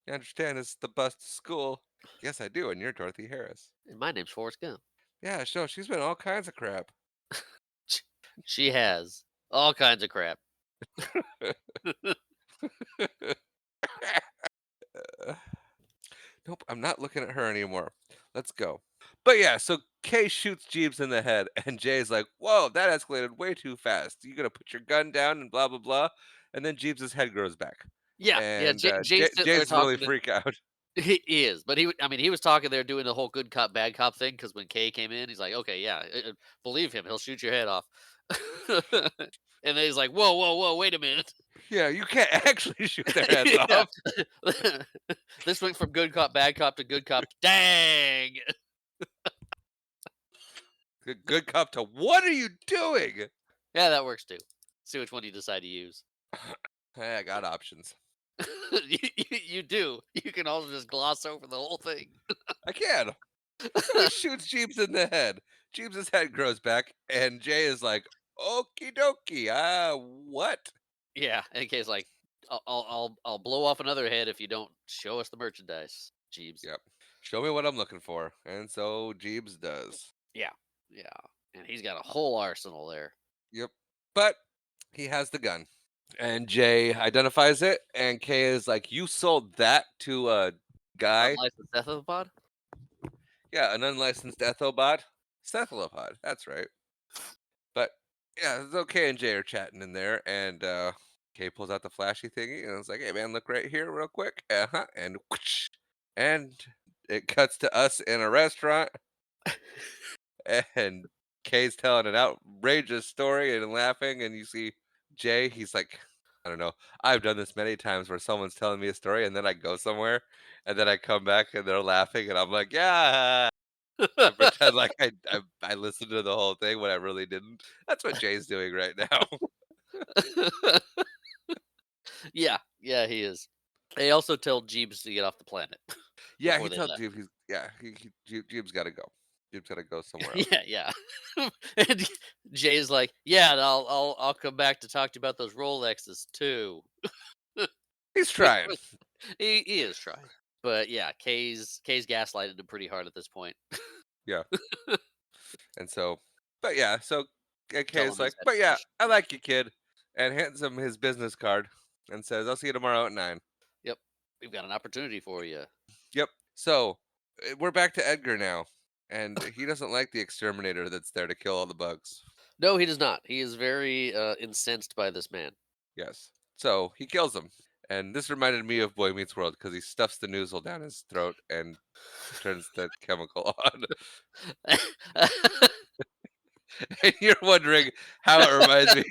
S1: You understand it's the bus to school. Yes, I do, and you're Dorothy Harris.
S2: And my name's Forrest Gump.
S1: Yeah, sure. She's been in all kinds of crap.
S2: She has all kinds of crap.
S1: Nope, I'm not looking at her anymore. Let's go. But yeah, so Kay shoots Jeeves in the head, and Jay's like, "Whoa, that escalated way too fast. You gonna put your gun down and blah blah blah." And then Jeeves's head grows back,
S2: Yeah, yeah,
S1: and
S2: Jay's sitting there
S1: Jay's really
S2: talking to
S1: freak out.
S2: he is, but I mean, he was talking there doing the whole good cop, bad cop thing. Because when Kay came in, he's like, "Okay, yeah, believe him, he'll shoot your head off." And then he's like, "Whoa, whoa, whoa, wait a minute."
S1: Yeah, you can't actually shoot their heads
S2: Yeah.
S1: off.
S2: This went from good cop to good cop. Dang.
S1: Good cop to what are you doing?
S2: Yeah, that works too. See which one you decide to use.
S1: Hey, I got options.
S2: You do. You can also just gloss over the whole thing.
S1: I can. So he shoots Jeeves in the head. Jeeves' head grows back, and Jay is like, "Okie dokie. What?"
S2: Yeah, in case like I'll blow off another head if you don't show us the merchandise, Jeeves.
S1: Yep. Show me what I'm looking for, and so Jeeves does.
S2: Yeah, yeah, and he's got a whole arsenal there.
S1: Yep. But he has the gun, and Jay identifies it, and Kay is like, "You sold that to a guy?"
S2: Unlicensed cephalopod.
S1: Yeah, an unlicensed ethobot, cephalopod. That's right. But yeah, it's okay. And Jay are chatting in there, and Kay pulls out the flashy thingy, and it's like, "Hey man, look right here, real quick." And whoosh, and it cuts to us in a restaurant, and Kay's telling an outrageous story and laughing, and you see Jay. He's like, I don't know. I've done this many times where someone's telling me a story, and then I go somewhere, and then I come back, and they're laughing, and I'm like, yeah. I pretend like I listened to the whole thing when I really didn't. That's what Jay's doing right now.
S2: Yeah, yeah, he is. They also tell Jeeves to get off the planet
S1: Yeah,
S2: before
S1: he
S2: they
S1: tells
S2: left.
S1: Jeeves he's yeah, Jeeves gotta go. Jeeves gotta go somewhere else.
S2: Yeah, yeah. And Jay's like, "Yeah, and I'll come back to talk to you about those Rolexes too."
S1: He's
S2: Which
S1: trying.
S2: was he is trying. But yeah, Kay's gaslighted him pretty hard at this point.
S1: Yeah. And so but yeah, so
S2: Tell
S1: Kay's
S2: him he's
S1: like,
S2: had
S1: "But yeah,
S2: fish.
S1: I like you, kid," and hands him his business card and says, "I'll see you tomorrow at 9."
S2: Yep. We've got an opportunity for you.
S1: Yep. So, we're back to Edgar now, and he doesn't like the exterminator that's there to kill all the bugs.
S2: No, he does not. He is very incensed by this man.
S1: Yes. So, he kills him. And this reminded me of Boy Meets World because he stuffs the noozle down his throat and turns the chemical on. And you're wondering how it reminds me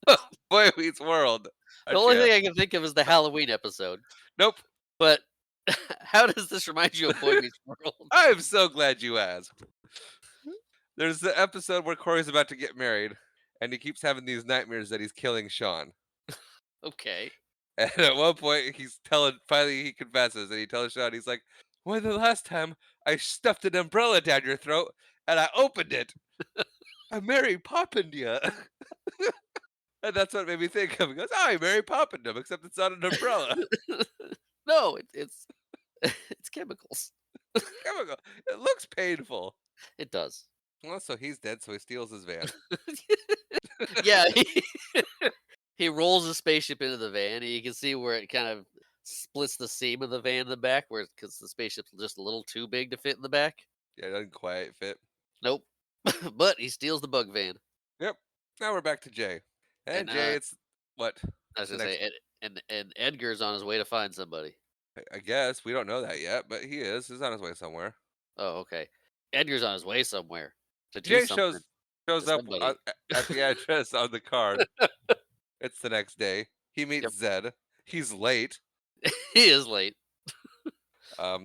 S1: of Boy Meets World,
S2: The
S1: aren't
S2: only
S1: you?
S2: thing I can think of is the Halloween episode.
S1: Nope.
S2: But how does this remind you of Boy Meets World?
S1: I am so glad you asked. There's the episode where Corey's about to get married, and he keeps having these nightmares that he's killing Sean.
S2: Okay.
S1: And at one point, finally he confesses, and he tells Sean, he's like, "When the last time I stuffed an umbrella down your throat and I opened it, I Mary Poppined you." And that's what made me think of. He goes, "Oh, I Mary Poppined him, except it's not an umbrella."
S2: No, it's it's chemicals.
S1: Chemical. It looks painful.
S2: It does.
S1: Well, so he's dead, so he steals his van.
S2: Yeah, he rolls his spaceship into the van, and you can see where it kind of splits the seam of the van in the back, where because the spaceship's just a little too big to fit in the back.
S1: Yeah, it doesn't quite fit.
S2: Nope. But he steals the bug van,
S1: Yep. Now we're back to Jay. And
S2: and
S1: Jay, it's what?
S2: I was
S1: It's the
S2: gonna say,
S1: next.
S2: and Edgar's on his way to find somebody.
S1: I guess we don't know that yet, but he is. He's on his way somewhere.
S2: Oh, okay. Edgar's on his way somewhere to do
S1: Jay
S2: something
S1: shows
S2: to
S1: up
S2: somebody.
S1: at the address on the card. It's the next day. He
S2: Yep.
S1: meets Zed. He's late.
S2: He is late.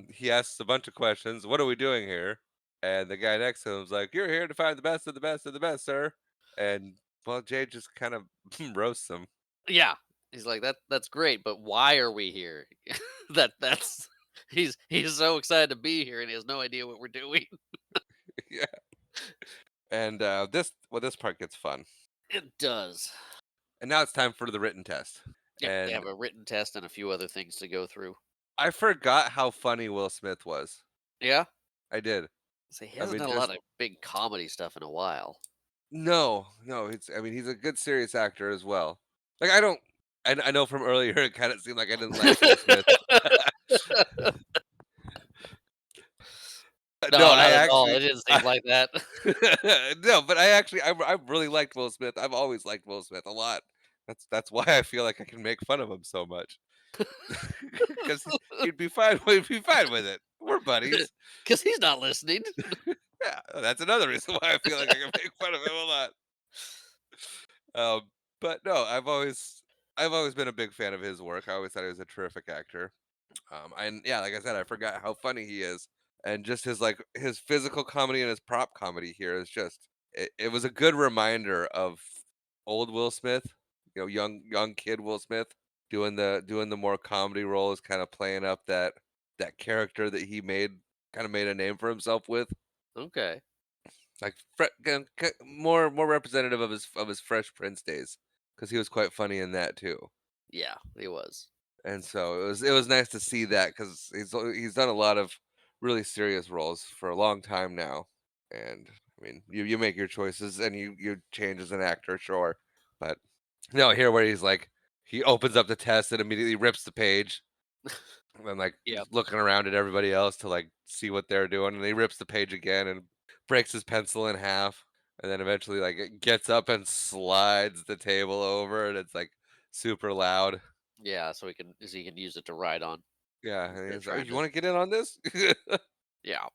S1: He asks a bunch of questions. What are we doing here? And the guy next to him's like, "You're here to find the best of the best of the best, sir." And well, Jay just kind of roasts him.
S2: Yeah. He's like, that's great, but why are we here?" That's he's so excited to be here and he has no idea what we're doing.
S1: Yeah. And this part gets fun.
S2: It does.
S1: And now it's time for the written test.
S2: Yep, they have
S1: And
S2: a written test and a few other things to go through.
S1: I forgot how funny Will Smith was.
S2: Yeah?
S1: I did.
S2: So he
S1: I
S2: hasn't
S1: mean,
S2: done a
S1: just
S2: lot of big comedy stuff in a while.
S1: no, no. I mean, he's a good serious actor as well. Like I don't. I know from earlier it kind of seemed like I didn't like Will Smith. No,
S2: No,
S1: I
S2: not at all.
S1: actually.
S2: It didn't seem like that.
S1: No, but I really liked Will Smith. I've always liked Will Smith a lot. That's why I feel like I can make fun of him so much. Because he'd be fine. He'd be fine with it. We're buddies.
S2: Because he's not listening.
S1: Yeah, that's another reason why I feel like I can make fun of him a lot. But no, I've always been a big fan of his work. I always thought he was a terrific actor. And yeah, like I said, I forgot how funny he is, and just his physical comedy and his prop comedy here is just it was a good reminder of old Will Smith, young kid Will Smith doing the more comedy roles, kind of playing up that character that he kind of made a name for himself with,
S2: Okay.
S1: like more representative of his Fresh Prince days, because he was quite funny in that too.
S2: Yeah, he was.
S1: And so it was nice to see that because he's done a lot of really serious roles for a long time now. And I mean, you make your choices and you change as an actor, sure. But no, here where he opens up the test and immediately rips the page and then
S2: Yeah.
S1: looking around at everybody else to see what they're doing, and he rips the page again and breaks his pencil in half, and then eventually it gets up and slides the table over, and it's super loud.
S2: Yeah, so he can use it to ride on
S1: Yeah, and
S2: instead of
S1: he's like, "Oh,
S2: trying
S1: you
S2: to.
S1: wanna get in on this?"
S2: Yeah.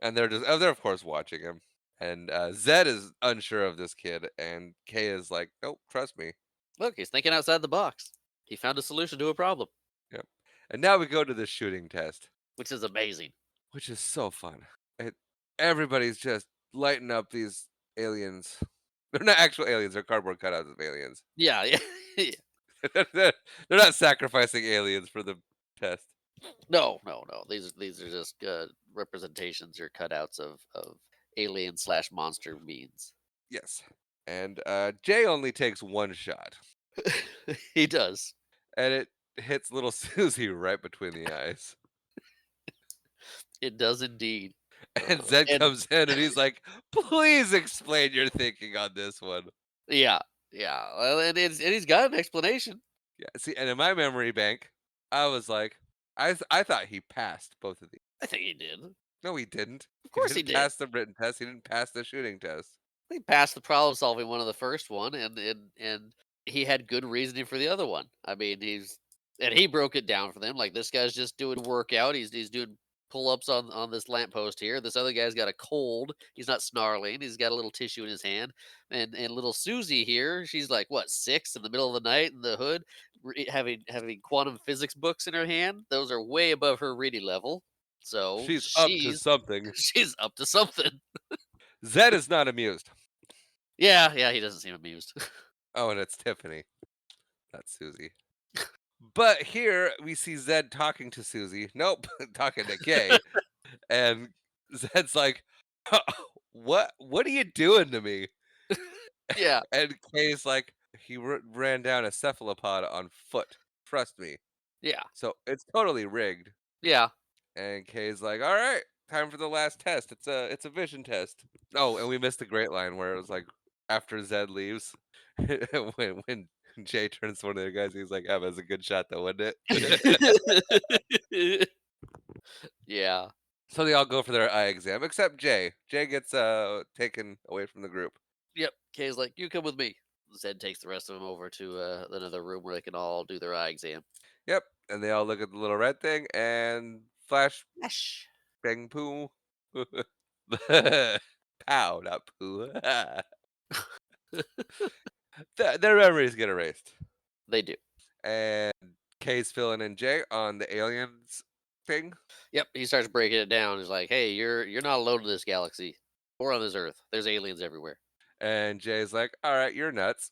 S1: And they're of course watching him. And, Zed is unsure of this kid, and Kay is like, "Nope, trust me."
S2: Look, he's thinking outside the box. He found a solution to a problem,
S1: Yep. And now we go to the shooting test,
S2: which is amazing.
S1: which is so fun. It Everybody's just lighting up these aliens. They're not actual aliens, they're cardboard cutouts of aliens.
S2: Yeah, yeah. Yeah.
S1: They're they're not sacrificing aliens for the test.
S2: No, no, no. These are just representations or cutouts of alien slash monster beings.
S1: Yes. And, Jay only takes 1 shot,
S2: He does.
S1: and it hits little Susie right between the eyes.
S2: It does indeed.
S1: And Zed
S2: And
S1: comes in and he's like, "Please explain your thinking on this one."
S2: yeah, yeah. Well, and he's got an explanation.
S1: Yeah, see, and in my memory bank, I was like, I thought he passed both of these.
S2: I think he did. Of
S1: No, he didn't. He
S2: course he
S1: didn't
S2: did.
S1: pass the written test. He didn't pass the shooting test.
S2: He passed the problem solving one of the first one, and he had good reasoning for the other one. I mean, he broke it down for them. Like this guy's just doing workout. He's doing pull ups on this lamppost here. This other guy's got a cold. He's not snarling. He's got a little tissue in his hand. And little Susie here, she's like what 6 in the middle of the night in the hood, having quantum physics books in her hand. Those are way above her reading level. So
S1: She's up to something.
S2: she's up to something.
S1: Zed is not amused.
S2: Yeah, yeah, he doesn't seem amused.
S1: Oh, and it's Tiffany. That's Susie. But here we see Zed talking to Susie. Nope, talking to Kay. And Zed's like, What are you doing to me?"
S2: Yeah,
S1: And Kay's like, "He ran down a cephalopod on foot. Trust me."
S2: yeah,
S1: So it's totally rigged.
S2: yeah,
S1: And Kay's like, "All right, time for the last test. It's a vision test." Oh, and we missed the great line where it was like after Zed leaves, when Jay turns to one of the guys, he's like, "That was a good shot, though, wasn't it?"
S2: yeah.
S1: So they all go for their eye exam, except Jay. Jay gets taken away from the group.
S2: Yep. Kay's like, "You come with me." Zed takes the rest of them over to another room where they can all do their eye exam.
S1: Yep, and they all look at the little red thing and flash
S2: Yesh.
S1: bang poo. Pow, not poo. Their memories get erased.
S2: They do.
S1: And Kay's filling in Jay on the aliens thing.
S2: Yep. He starts breaking it down. He's like, "Hey, you're not alone in this galaxy or on this Earth. There's aliens everywhere."
S1: And Jay's like, "All right, you're nuts."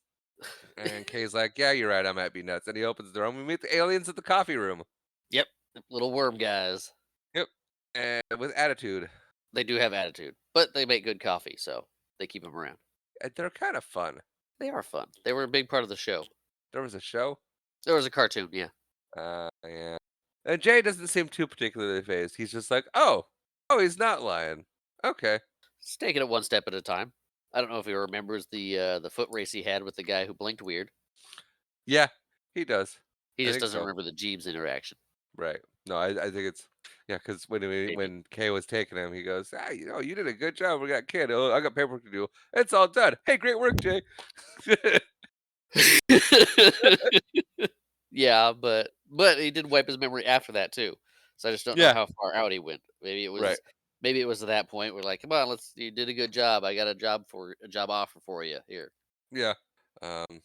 S1: And Kay's like, "Yeah, you're right. I might be nuts." And he opens the door and we meet the aliens at the coffee room.
S2: Yep. Little worm guys.
S1: Yep. And with attitude.
S2: They do have attitude, but they make good coffee, so they keep them around.
S1: And they're kind of fun.
S2: They are fun. They were a big part of the show.
S1: There was a show.
S2: There was a cartoon, yeah.
S1: Yeah. And Jay doesn't seem too particularly phased. He's just like, oh, he's not lying. Okay.
S2: Just taking it one step at a time. I don't know if he remembers the foot race he had with the guy who blinked weird.
S1: Yeah, he does.
S2: He
S1: I
S2: just
S1: think
S2: doesn't
S1: so.
S2: remember the Jeeves interaction.
S1: Right. No, I think it's yeah, because
S2: Maybe.
S1: when Kay was taking him, he goes, you did a good job. We got kid. Oh, I got paperwork to do. It's all done. Hey, great work, Jay.
S2: Yeah, but he did wipe his memory after that too. So I just don't know
S1: Yeah.
S2: how far out he went.
S1: Right.
S2: Maybe it was to that point where like, come on, you did a good job. I got a job offer for you here.
S1: Yeah. Um,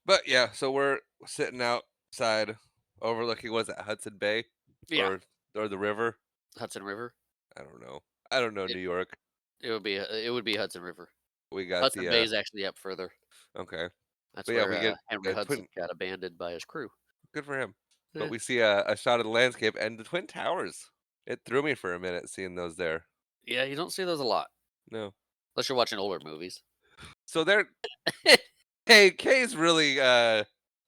S1: but yeah, so we're sitting outside overlooking, was it Hudson Bay
S2: Yeah,
S1: or the river?
S2: Hudson River.
S1: I don't know. I don't know
S2: It
S1: New York.
S2: it would be Hudson River.
S1: We got
S2: Hudson
S1: the
S2: Bay is actually up further.
S1: okay.
S2: That's
S1: But yeah,
S2: where,
S1: we get
S2: Henry
S1: the
S2: Hudson
S1: twin.
S2: got abandoned by his crew.
S1: Good for him. But
S2: Eh,
S1: we see a shot of the landscape and the Twin Towers. It threw me for a minute seeing those there.
S2: yeah, you don't see those a lot,
S1: No.
S2: unless you're watching older movies.
S1: So they're Kay's really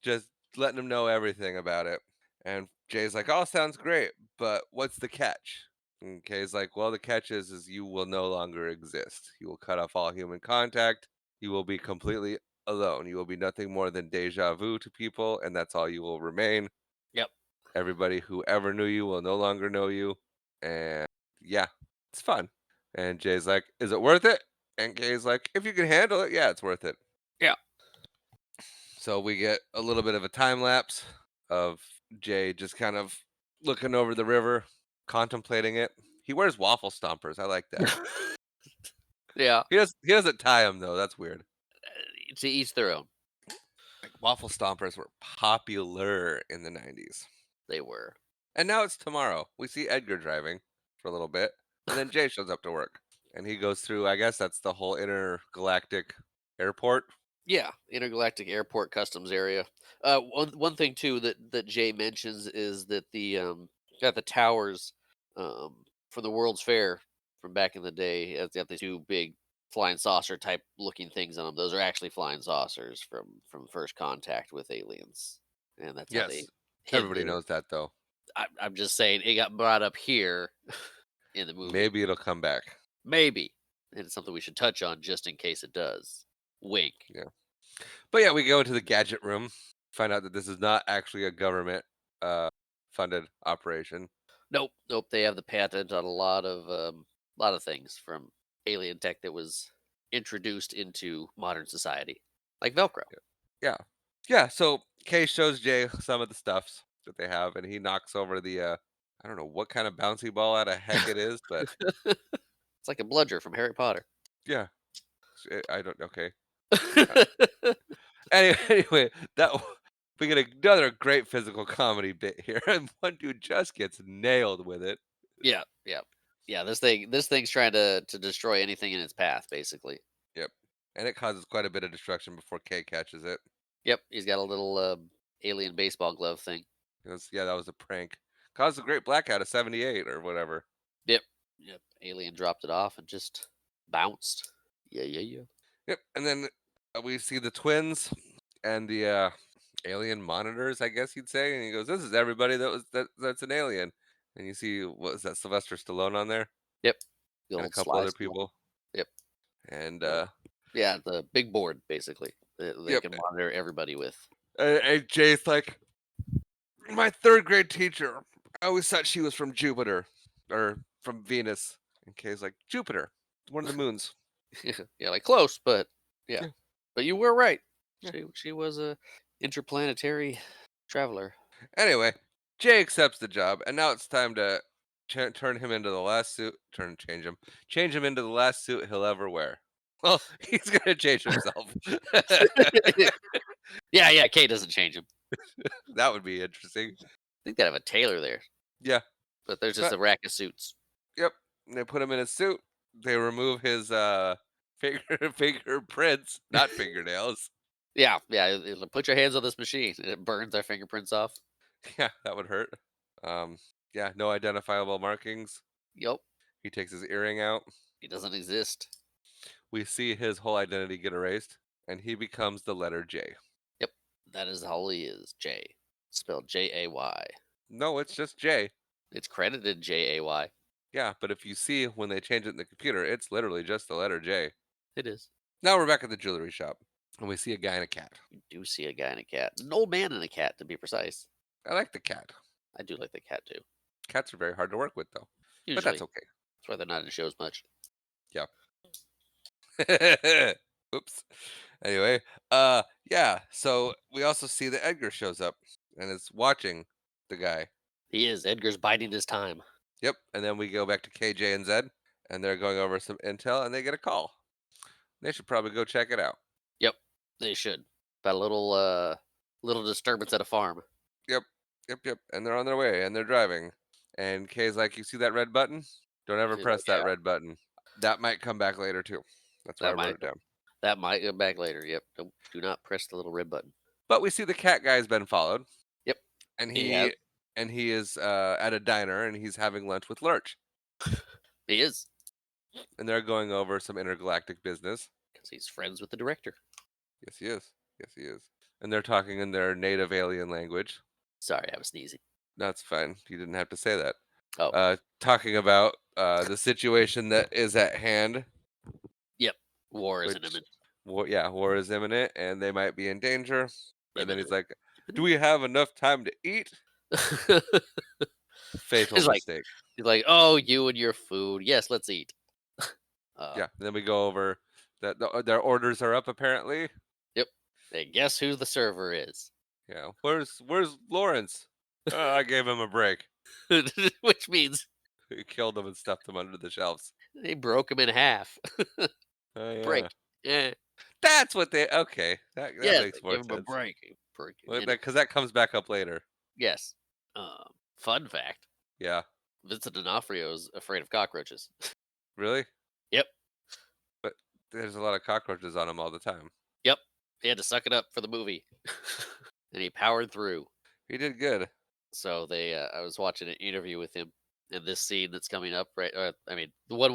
S1: just letting him know everything about it. And Jay's like, "Oh, sounds great, but what's the catch?" And Kay's like, "Well, the catch is you will no longer exist. You will cut off all human contact. You will be completely alone. You will be nothing more than deja vu to people, and that's all you will remain.
S2: Yep.
S1: Everybody who ever knew you will no longer know you." And yeah, it's fun. And Jay's like, "Is it worth it?" And Kay's like, "If you can handle it, yeah, it's worth it."
S2: Yeah.
S1: So we get a little bit of a time lapse of Jay just kind of looking over the river, contemplating it. He wears waffle stompers. I like that.
S2: Yeah,
S1: He doesn't tie them though. That's weird.
S2: to each their own.
S1: Like waffle stompers were popular in the 90s.
S2: They were.
S1: And now it's tomorrow. We see Edgar driving for a little bit, and then Jay shows up to work. And he goes through, I guess that's the whole intergalactic airport.
S2: Yeah, intergalactic airport customs area. One thing too that Jay mentions is that got the towers from the World's Fair from back in the day. It's got the two big flying saucer type looking things on them. Those are actually flying saucers from first contact with aliens, and that's how they
S1: Yes.
S2: hid
S1: Everybody
S2: the.
S1: knows that though.
S2: I'm just saying it got brought up here in the movie.
S1: Maybe it'll come back.
S2: Maybe, and it's something we should touch on just in case it does. Wink.
S1: Yeah. But yeah, we go into the gadget room, find out that this is not actually a government uh funded operation.
S2: Nope, nope. They have the patent on a lot of things from alien tech that was introduced into modern society, like Velcro.
S1: Yeah. Yeah, so Kay shows Jay some of the stuffs that they have and he knocks over the I don't know what kind of bouncy ball out of heck it is, but
S2: It's like a bludger from Harry Potter.
S1: yeah, I don't okay. Uh, anyway, we get another great physical comedy bit here and one dude just gets nailed with it.
S2: Yeah, yeah, yeah. This thing's trying to destroy anything in its path, basically.
S1: Yep. And it causes quite a bit of destruction before Kay catches it.
S2: Yep, he's got a little alien baseball glove thing.
S1: Yeah, that was a prank. Caused a great blackout of 78 or whatever.
S2: Yep, yep. Alien dropped it off and just bounced. Yeah, yeah, yeah.
S1: Yep. And then we see the twins and the alien monitors, I guess you'd say. And he goes, "This is everybody that's an alien." And you see what is that Sylvester Stallone on there
S2: Yep. The
S1: and a
S2: old
S1: couple
S2: sly
S1: other
S2: Stallone.
S1: people.
S2: Yep.
S1: And
S2: The Yeah, the big board basically that they
S1: yep.
S2: can monitor everybody with.
S1: And Jay's like, "My third grade teacher. I always thought she was from Jupiter or from Venus." And Kay's like, "Jupiter, one of the moons."
S2: Yeah, like close, but yeah.
S1: Yeah.
S2: But you were right.
S1: Yeah.
S2: She was a interplanetary traveler.
S1: Anyway, Jay accepts the job, and now it's time to turn him into the last suit. Change him into the last suit he'll ever wear. Well, he's gonna change himself.
S2: Yeah, yeah. Kate doesn't change him.
S1: That would be interesting.
S2: I think they have a tailor there,
S1: Yeah,
S2: but there's just
S1: but
S2: a rack of suits.
S1: yep, they put him in a suit. They remove his finger fingerprints, not fingernails.
S2: Yeah, yeah. Put your hands on this machine, and it burns our fingerprints off.
S1: Yeah, that would hurt. Um, yeah, no identifiable markings.
S2: Yup,
S1: He takes his earring out.
S2: he doesn't exist.
S1: We see his whole identity get erased, and he becomes the letter J.
S2: Yep, that is all he is. J, spelled Jay.
S1: No, it's just J.
S2: It's credited Jay.
S1: Yeah, but if you see when they change it in the computer, it's literally just the letter J.
S2: It is.
S1: Now we're back at the jewelry shop, and we see a guy and a cat.
S2: You do see a guy and a cat, an old man and a cat, to be precise.
S1: I like the cat.
S2: I do like the cat too.
S1: Cats are very hard to work with, though, but that's
S2: Usually,
S1: okay.
S2: that's why they're not in shows much.
S1: Yeah. Oops. Anyway, yeah. So we also see that Edgar shows up and is watching the guy.
S2: He is. Edgar's biding his time.
S1: Yep. And then we go back to KJ and Zed, and they're going over some intel, and they get a call. They should probably go check it out.
S2: Yep, they should. About a little disturbance at a farm.
S1: Yep, yep, and they're on their way, and they're driving, and Kay's like, "You see that red button? Don't ever
S2: He's like,
S1: press that
S2: "Yeah,
S1: red button." That might come back later too. That's why I
S2: that
S1: wrote
S2: might
S1: it down.
S2: that might come back later. Yep. Don't do not press the little red button.
S1: But we see the cat guy's been followed,
S2: Yep.
S1: and
S2: He has.
S1: he is, at a diner, and he's having lunch with Lurch,
S2: He is
S1: and they're going over some intergalactic business.
S2: because he's friends with the director.
S1: Yes, he is. Yes, he is. And they're talking in their native alien language.
S2: Sorry, I was sneezing.
S1: That's fine. You didn't have to say that.
S2: Oh,
S1: Talking about the situation that is at hand,
S2: yep. War is
S1: which,
S2: imminent.
S1: yeah, war is imminent, and they might be in danger. And then he's
S2: Imminent.
S1: like, "Do we have enough time to eat?" Fatal
S2: It's like
S1: mistake.
S2: he's like, "Oh, you and your food. Yes, let's eat."
S1: Yeah.
S2: Um,
S1: And then we go over that their orders are up apparently.
S2: yep. And guess who the server is?
S1: Yeah. Where's Lawrence? I gave him a break.
S2: Which means
S1: He killed him and stuffed him under the shelves.
S2: they broke him in half.
S1: Oh yeah.
S2: Break. Yeah.
S1: That's what they okay. That
S2: Yes,
S1: makes
S2: they
S1: more
S2: give him a
S1: sense.
S2: break. Break.
S1: Well,
S2: And
S1: because that comes back up later.
S2: yes. Fun fact:
S1: Yeah.
S2: Vincent D'Onofrio is afraid of cockroaches.
S1: Really?
S2: Yep.
S1: But there's a lot of cockroaches on him all the time.
S2: Yep. He had to suck it up for the movie, and he powered through.
S1: He did good.
S2: So I was watching an interview with him, and this scene that's coming up, right? I mean, the one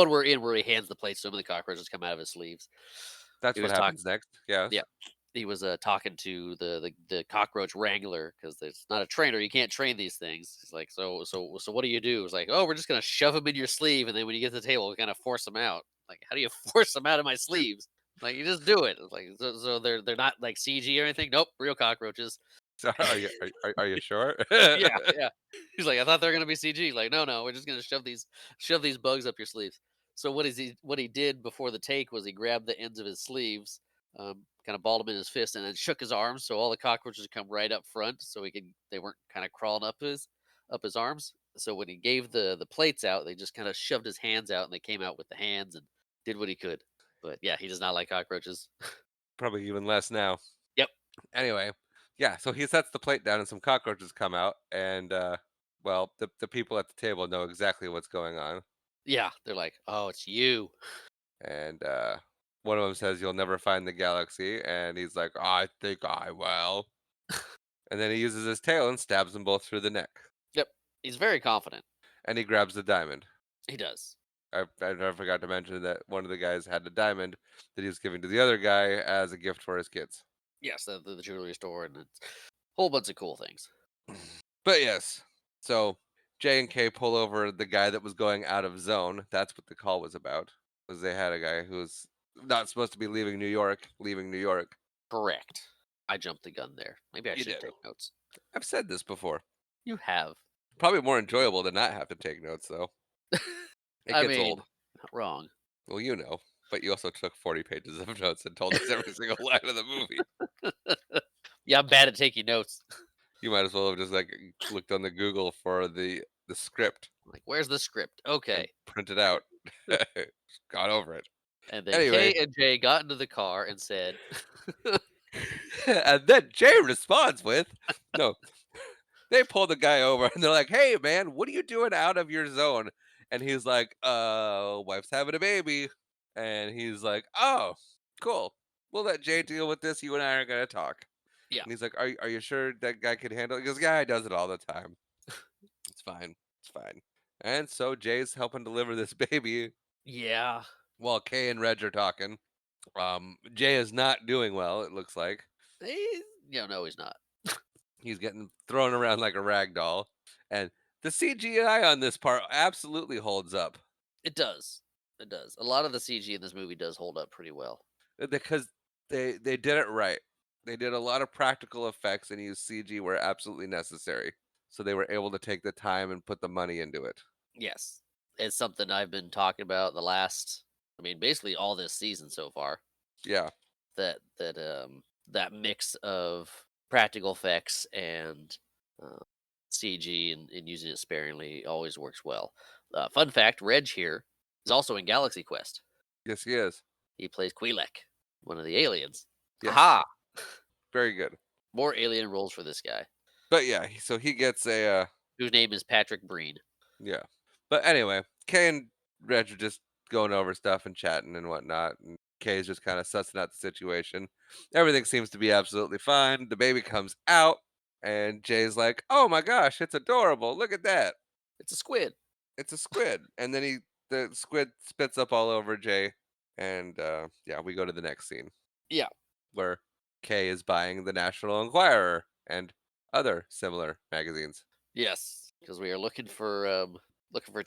S2: we're in, where he hands the plates to him, and the cockroaches come out of his sleeves.
S1: That's
S2: He
S1: what
S2: was talking,
S1: happens next. Yes.
S2: yeah. He was talking to the cockroach wrangler because there's not a trainer. You can't train these things. He's like, so what do you do? It's like, oh, we're just gonna shove them in your sleeve, and then when you get to the table, we kind of force them out. Like, how do you force them out of my sleeves? Like, you just do it. It's like, so they're not like CG or anything. Nope, real cockroaches.
S1: So are you sure?
S2: Yeah, yeah. He's like, "I thought they were gonna be CG." Like, "No, no, we're just gonna shove these bugs up your sleeves." So what he did before the take was he grabbed the ends of his sleeves, kind of balled them in his fist, and then shook his arms so all the cockroaches come right up front, so they weren't kind of crawling up his arms. So when he gave the plates out, they just kind of shoved his hands out, and they came out with the hands and did what he could. But yeah, he does not like cockroaches.
S1: Probably even less now.
S2: Yep.
S1: Anyway, yeah, so he sets the plate down and some cockroaches come out and well, the people at the table know exactly what's going on.
S2: Yeah, they're like, "Oh, it's you."
S1: And one of them says, "You'll never find the galaxy," and he's like, "I think I will." And then he uses his tail and stabs them both through the neck.
S2: Yep. He's very confident.
S1: And he grabs the diamond.
S2: He does.
S1: I forgot to mention that one of the guys had a diamond that he was giving to the other guy as a gift for his kids.
S2: Yes, the jewelry store, and it's a whole bunch of cool things.
S1: But yes, so J and K pull over the guy that was going out of zone. That's what the call was about. Was they had a guy who was not supposed to be leaving New York, leaving New York.
S2: Correct. I jumped the gun there. Maybe I
S1: You
S2: should
S1: did.
S2: take notes.
S1: I've said this before.
S2: You have.
S1: Probably more enjoyable to not have to take notes, though. It
S2: I
S1: gets
S2: mean,
S1: old.
S2: not wrong.
S1: Well, you know. But you also took 40 pages of notes and told us every single line of the movie.
S2: Yeah, I'm bad at taking notes.
S1: You might as well have just like looked on the Google for the script
S2: Like, where's the script?
S1: and
S2: Okay.
S1: printed out. Got over it.
S2: And then
S1: Anyway,
S2: Kay and Jay got into the car and said,
S1: and then Jay responds with, "No." They pull the guy over and they're like, "Hey, man, what are you doing out of your zone?" And he's like, wife's having a baby." And he's like, "Oh, cool. We'll let Jay deal with this. You and I are gonna talk."
S2: "Yeah,
S1: And he's like, are you sure that guy could handle it?" He goes, "Yeah, he does it all the time. It's fine. It's fine." And so Jay's helping deliver this baby
S2: yeah,
S1: while Kay and Reg are talking. Jay is not doing well, it looks like.
S2: no, he's not."
S1: He's getting thrown around like a rag doll. And the CGI on this part absolutely holds up
S2: It does. It does. A lot of the CG in this movie does hold up pretty well.
S1: because they did it right. They did a lot of practical effects and used CG where absolutely necessary. So they were able to take the time and put the money into it.
S2: Yes. It's something I've been talking about I mean, basically all this season so far.
S1: Yeah.
S2: That mix of practical effects and uh, CG and using it sparingly always works well. Fun fact: Reg here is also in Galaxy Quest.
S1: Yes, he is.
S2: He plays Quilek, one of the aliens.
S1: Yes.
S2: Aha!
S1: very good.
S2: More alien roles for this guy,
S1: But yeah, so he gets a
S2: whose name is Patrick Breen.
S1: yeah. But anyway, Kay and Reg are just going over stuff and chatting and whatnot, and Kay's just kind of sussing out the situation. Everything seems to be absolutely fine. The baby comes out, and Jay's like, "Oh my gosh, it's adorable! Look at that!
S2: It's a squid.
S1: It's a squid!" And then the squid spits up all over Jay, and yeah, we go to the next scene
S2: Yeah.
S1: where Kay is buying the National Enquirer and other similar magazines.
S2: Yes, because we are looking for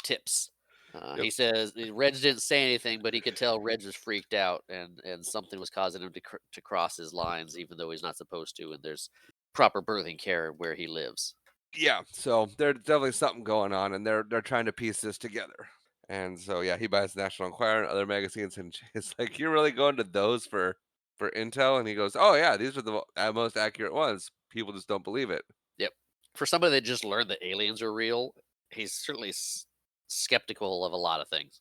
S2: tips.
S1: Yep.
S2: He says Reg didn't say anything, but he could tell Reg was freaked out, and something was causing him to cross his lines, even though he's not supposed to. And there's proper birthing care where he lives.
S1: Yeah, so there's definitely something going on, and they're trying to piece this together. And so yeah, he buys National Enquirer and other magazines, and it's like, "You're really going to those for intel?" And he goes, "Oh yeah, these are the most accurate ones. People just don't believe it."
S2: Yep. For somebody that just learned that aliens are real, he's certainly skeptical of a lot of things.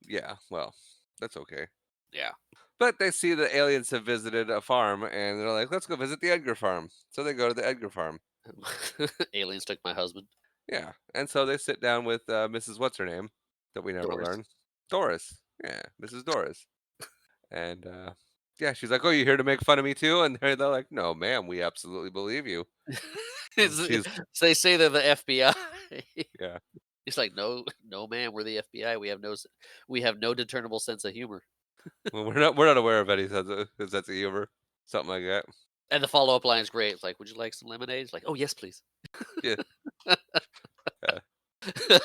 S1: Yeah, well, that's okay.
S2: Yeah.
S1: But they see the aliens have visited a farm, and they're like, "Let's go visit the Edgar farm." So they go to the Edgar farm.
S2: Aliens took my husband.
S1: Yeah, and so they sit down with Mrs. What's her name that we never
S2: Doris.
S1: learn, Doris. Yeah, Mrs. Doris. And, yeah, she's like, "Oh, you here to make fun of me too?" And they're like, "No, ma'am, we absolutely believe you." And she's
S2: So they say they're the FBI.
S1: yeah,
S2: He's like, no, no, man, we're the FBI. We have no discernible sense of humor.
S1: well, we're not aware of any sense of humor, something like that.
S2: And the follow up line is great. It's like, would you like some lemonade? It's like, oh yes, please.
S1: Yeah, yeah.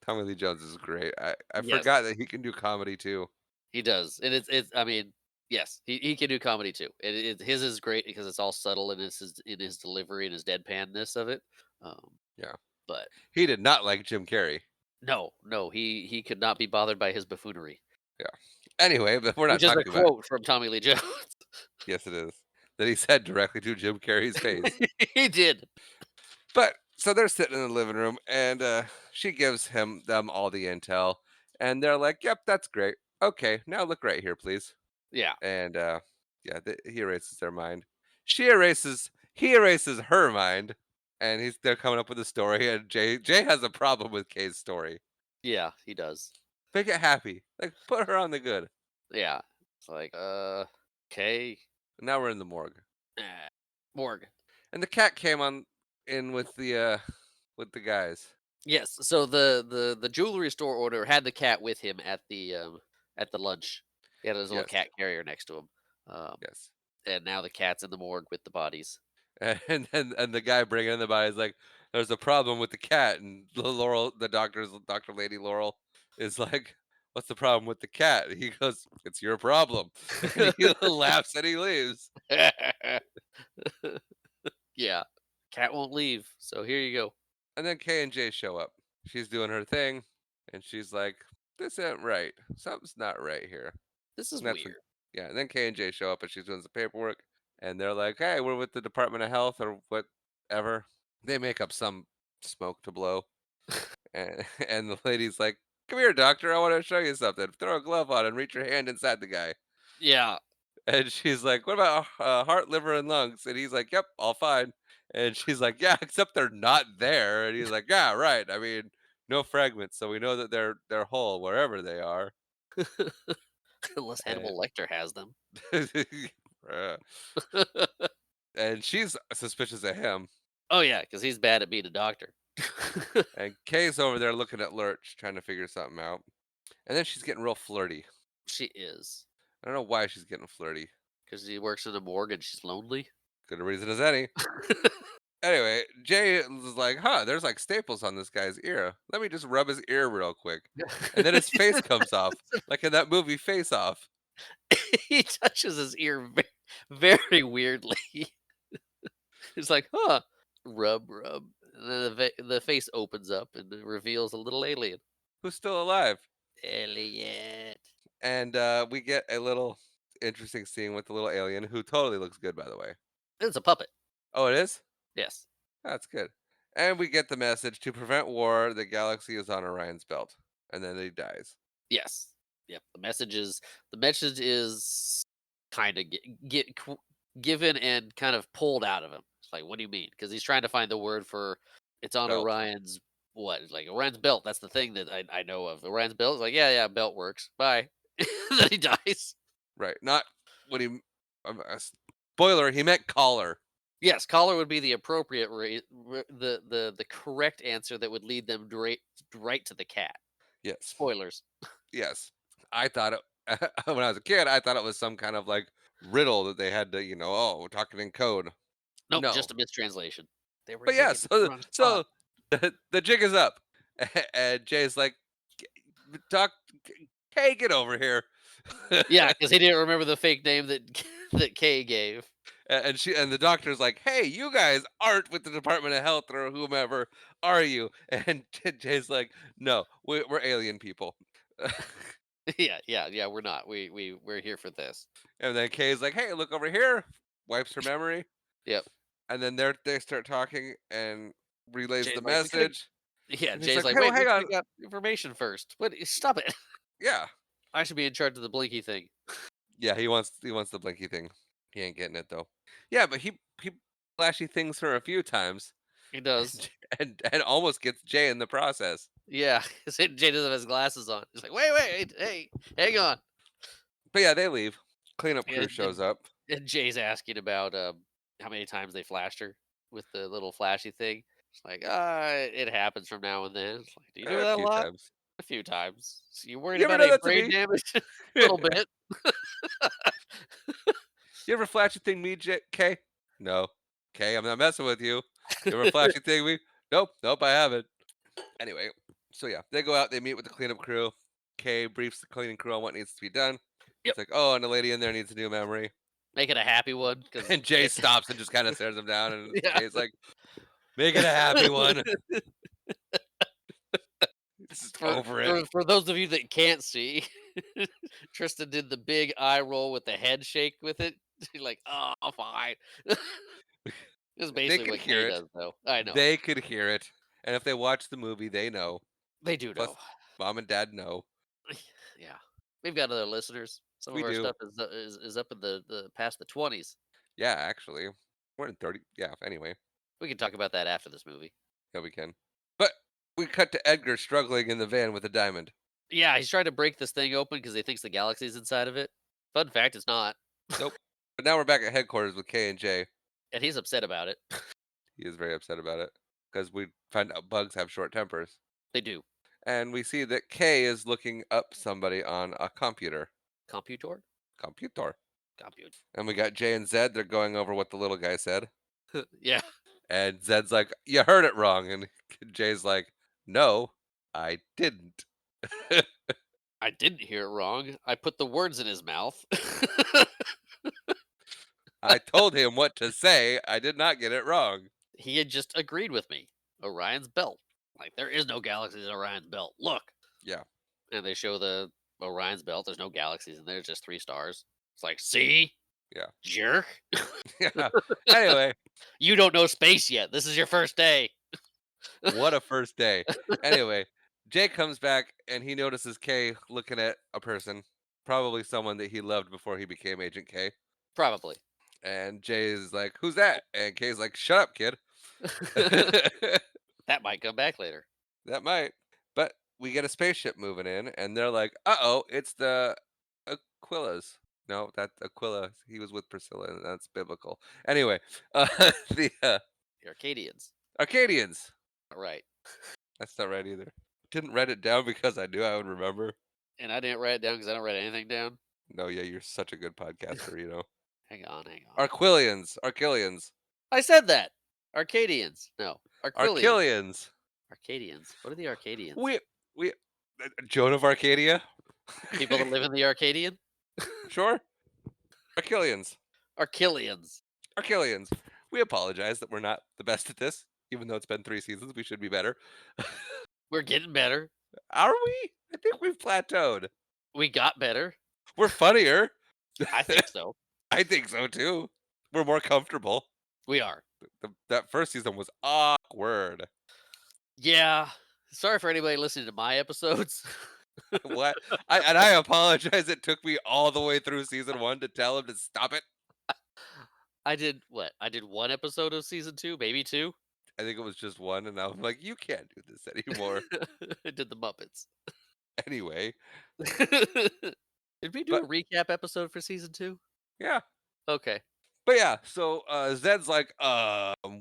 S1: Tommy Lee Jones is great. I
S2: Yes,
S1: forgot that he can do comedy too.
S2: he does, and it's. I mean, yes, he can do comedy too. His is great because it's all subtle in his delivery and his deadpanness of it. Um,
S1: Yeah,
S2: but
S1: he did not like Jim Carrey.
S2: no, no, he could not be bothered by his buffoonery,
S1: Yeah. Anyway, but we're not
S2: which is a
S1: talking about.
S2: quote from Tommy Lee Jones.
S1: Yes, it is that he said directly to Jim Carrey's face.
S2: He did.
S1: But so they're sitting in the living room, and she gives them all the intel, and they're like, "Yep, that's great. Okay, now look right here, please."
S2: Yeah,
S1: And yeah, he erases their mind. He erases her mind, and they're coming up with a story. And Jay has a problem with Kay's story.
S2: yeah, he does.
S1: Make it happy, like put her on the good.
S2: Yeah, it's like, okay,
S1: And now we're in the morgue,
S2: morgue.
S1: and the cat came on in with the guys.
S2: Yes, so the jewelry store owner had the cat with him at the lunch. He had his little
S1: Yes,
S2: cat carrier next to him, um,
S1: yes.
S2: and now the cat's in the morgue with the bodies.
S1: And the guy bringing in the body is like, "There's a problem with the cat," and Doctor Lady Laurel is like, "What's the problem with the cat?" He goes, "It's your problem," and he laughs and he leaves.
S2: Yeah, cat won't leave. So here you go.
S1: And then K and J show up. She's doing her thing, and she's like, "This ain't right. Something's not right here."
S2: This is
S1: And that's when,
S2: weird.
S1: yeah. And then K and J show up, and she's doing some paperwork, and they're like, "Hey, we're with the Department of Health or whatever." They make up some smoke to blow. And and the lady's like, "Come here, doctor. I want to show you something. Throw a glove on and reach your hand inside the guy."
S2: Yeah,
S1: And she's like, "What about heart, liver, and lungs?" And he's like, "Yep, all fine." And she's like, "Yeah, except they're not there." And he's like, "Yeah, right. I mean, no fragments, so we know that they're whole wherever they are."
S2: unless
S1: And,
S2: Hannibal Lecter has them.
S1: uh, and she's suspicious of him.
S2: Oh yeah, because he's bad at being a doctor.
S1: And Kay's over there looking at Lurch, trying to figure something out. And then she's getting real flirty.
S2: She is
S1: I don't know why she's getting flirty.
S2: because he works in a morgue and she's lonely.
S1: Good a reason as any. Anyway, Jay was like, "Huh, there's like staples on this guy's ear. Let me just rub his ear real quick." And then his face comes off, like in that movie Face Off.
S2: He touches his ear very weirdly. It's like, huh, rub, rub. And then the face opens up and it reveals a little alien.
S1: Who's still alive.
S2: Alien.
S1: And we get a little interesting scene with the little alien who totally looks good, by the way.
S2: It's a puppet.
S1: Oh, it is?
S2: Yes.
S1: That's good. And we get the message to prevent war, the galaxy is on Orion's belt. And then he dies.
S2: Yes. Yep. The message is kind of given and kind of pulled out of him. It's like, what do you mean? Because he's trying to find the word for it's on
S1: Belt.
S2: Orion's what? It's like Orion's belt. That's the thing that I know of. Orion's belt is like, yeah, yeah, belt works. Bye. Then he dies.
S1: Right. Not what he. Spoiler. He meant collar.
S2: Yes, collar would be the appropriate the correct answer that would lead them right to the cat.
S1: Yes.
S2: Spoilers.
S1: Yes. I thought it when I was a kid. I thought it was some kind of like riddle that they had to, oh, we're talking in code.
S2: Nope,
S1: No.
S2: just a mistranslation. They were
S1: But yeah.
S2: looking at the
S1: So
S2: wrong spot.
S1: so the jig is up, and Jay's like, "Doc, Kay, get over here."
S2: Yeah, because he didn't remember the fake name that that Kay gave.
S1: And the doctor's like, "Hey, you guys aren't with the Department of Health or whomever, are you?" And Jay's like, "No, we're alien people."
S2: Yeah, yeah, yeah. We're not. We're here for this.
S1: And then Kay's like, "Hey, look over here." Wipes her memory,
S2: Yep.
S1: and then they start talking and relays
S2: Jay's
S1: the
S2: like, we could have.
S1: message.
S2: Yeah,
S1: And he's
S2: Jay's
S1: like,
S2: like,
S1: "Hey, well,
S2: wait, we
S1: hang
S2: could
S1: on,
S2: have got information first. What? Stop it.
S1: yeah,
S2: I should be in charge of the blinky thing.
S1: yeah." He wants the blinky thing. He ain't getting it though. Yeah, but he flashy things her a few times,
S2: He does.
S1: and almost gets Jay in the process.
S2: Yeah, 'cause Jay doesn't have his glasses on. He's like, wait, hey, hang on.
S1: But yeah, they leave. Cleanup crew
S2: And,
S1: shows up.
S2: and Jay's asking about how many times they flashed her with the little flashy thing. It's like, it happens from now and then. It's like, do you do
S1: A
S2: that a
S1: few
S2: lot?
S1: times.
S2: A few times. So you worried
S1: You ever
S2: about
S1: done
S2: any
S1: that to
S2: brain
S1: me?
S2: damage? A little bit.
S1: You ever flash a thing me, Kay? No. Kay, I'm not messing with you. You ever flash a thing me? Nope, nope, I haven't. Anyway, so yeah, they go out, they meet with the cleanup crew. Kay briefs the cleaning crew on what needs to be done.
S2: Yep.
S1: It's like, oh, and the lady in there needs a new memory.
S2: Make it a happy one because
S1: And Jay stops and just kind of stares him down, and
S2: yeah.
S1: Kay's like, make it a happy one. Just
S2: for,
S1: over it.
S2: for those of you that can't see, Tristan did the big eye roll with the head shake with it. Like, oh, fine. This is
S1: They
S2: basically
S1: could
S2: what
S1: hear
S2: Kay
S1: it.
S2: does, though. I know.
S1: They could hear it. And if they watch the movie, they know.
S2: They do
S1: Plus,
S2: know.
S1: mom and dad know.
S2: Yeah. We've got other listeners. Some of
S1: We
S2: our
S1: do.
S2: stuff is up in the past the 20s.
S1: Yeah, actually. We're in 30. Yeah, anyway.
S2: We can talk about that after this movie.
S1: Yeah, we can. But we cut to Edgar struggling in the van with a diamond.
S2: Yeah, he's trying to break this thing open because he thinks the galaxy's inside of it. Fun fact, it's not.
S1: Nope. But now we're back at headquarters with K and J.
S2: And he's upset about it.
S1: He is very upset about it because we find out bugs have short tempers.
S2: They do.
S1: And we see that K is looking up somebody on a computer.
S2: Computor?
S1: Computer.
S2: Compute.
S1: And we got J and Zed. They're going over what the little guy said.
S2: Yeah.
S1: And Zed's like, you heard it wrong. And Jay's like, no, I didn't.
S2: I didn't hear it wrong. I put the words in his mouth.
S1: I told him what to say. I did not get it wrong.
S2: He had just agreed with me. Orion's belt. Like there is no galaxies in Orion's belt. Look.
S1: Yeah.
S2: And they show the Orion's belt. There's no galaxies in there. It's just 3 stars. It's like, see,
S1: Yeah.
S2: jerk.
S1: Yeah. Anyway,
S2: You don't know space yet. This is your first day.
S1: what a first day. Anyway, Jay comes back and he notices K looking at a person, probably someone that he loved before he became Agent K.
S2: Probably.
S1: And Jay is like, "Who's that?" And Kay's like, "Shut up, kid."
S2: That might come back later.
S1: That might. But we get a spaceship moving in, and they're like, "Uh-oh, it's the Aquillas." No, that Aquila. He was with Priscilla, and that's biblical. Anyway, the
S2: The Arcadians.
S1: Arcadians.
S2: All right.
S1: That's not right either. Didn't write it down because I knew I would remember.
S2: And I didn't write it down because I don't write anything down.
S1: No, yeah, you're such a good podcaster.
S2: Hang on, hang on.
S1: Arquillians.
S2: I said that. Arcadians. No. Arquillians.
S1: Arquillians.
S2: Arcadians. What are the Arcadians?
S1: We Joan of Arcadia?
S2: People that live in the Arcadian?
S1: Sure. Arquillians.
S2: Arquillians.
S1: Arquillians. We apologize that we're not the best at this. Even though it's been 3 seasons, we should be better.
S2: We're getting better.
S1: Are we? I think we've plateaued.
S2: We got better.
S1: We're funnier.
S2: I think so.
S1: I think so too. We're more comfortable.
S2: We are.
S1: That first season was awkward.
S2: Yeah. Sorry for anybody listening to my episodes.
S1: What? I apologize. It took me all the way through season 1 to tell him to stop it.
S2: I did what? I did 1 episode of season 2, maybe 2.
S1: I think it was just one, and I'm like, you can't do this anymore.
S2: I did the Muppets.
S1: Anyway,
S2: Did we do
S1: but
S2: a recap episode for season 2?
S1: yeah,
S2: Okay.
S1: but yeah. So Zed's like,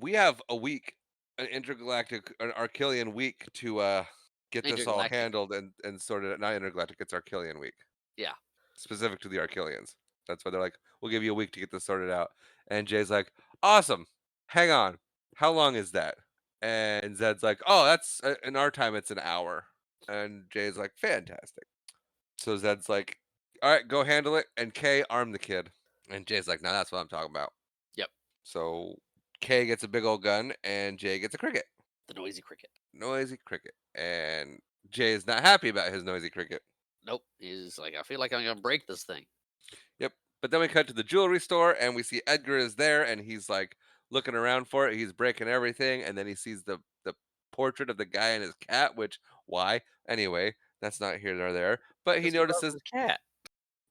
S1: we have a week, an Archelian week to get this all
S2: Intergalactic.
S1: handled and sorted out. Not intergalactic, it's Archelian week,
S2: Yeah.
S1: specific to the Archelians. That's why they're like, we'll give you a week to get this sorted out. And Jay's like, awesome. Hang on, how long is that? And Zed's like, oh, that's in our time, it's an hour. And Jay's like, fantastic. So Zed's like, all right, go handle it. And Kay, arm the kid. And Jay's like, no, that's what I'm talking about.
S2: Yep.
S1: So Kay gets a big old gun and Jay gets a cricket.
S2: The noisy cricket.
S1: Noisy cricket. And Jay is not happy about his noisy cricket.
S2: Nope. He's like, I feel like I'm gonna break this thing.
S1: Yep. But then we cut to the jewelry store and we see Edgar is there and he's like looking around for it. He's breaking everything. And then he sees the portrait of the guy and his cat, which why? Anyway, that's not here nor there. But
S2: Because he loves his cat.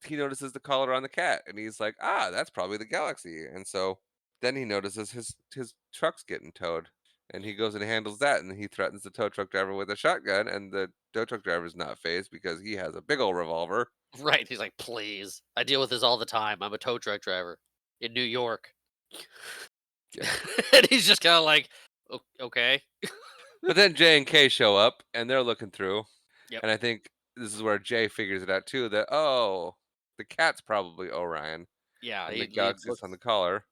S1: he notices the collar on the cat and he's like, ah, that's probably the galaxy. And so then he notices his truck's getting towed. And he goes and handles that, and he threatens the tow truck driver with a shotgun, and the tow truck driver's not phased because he has a big old revolver.
S2: Right. He's like, please. I deal with this all the time. I'm a tow truck driver in New York.
S1: Yeah.
S2: And he's just kind of like, Okay.
S1: But then Jay and Kay show up, and they're looking through,
S2: Yep.
S1: and I think this is where Jay figures it out too that oh, the cat's probably Orion,
S2: Yeah.
S1: and the
S2: He
S1: Galaxy's on
S2: looks,
S1: the collar.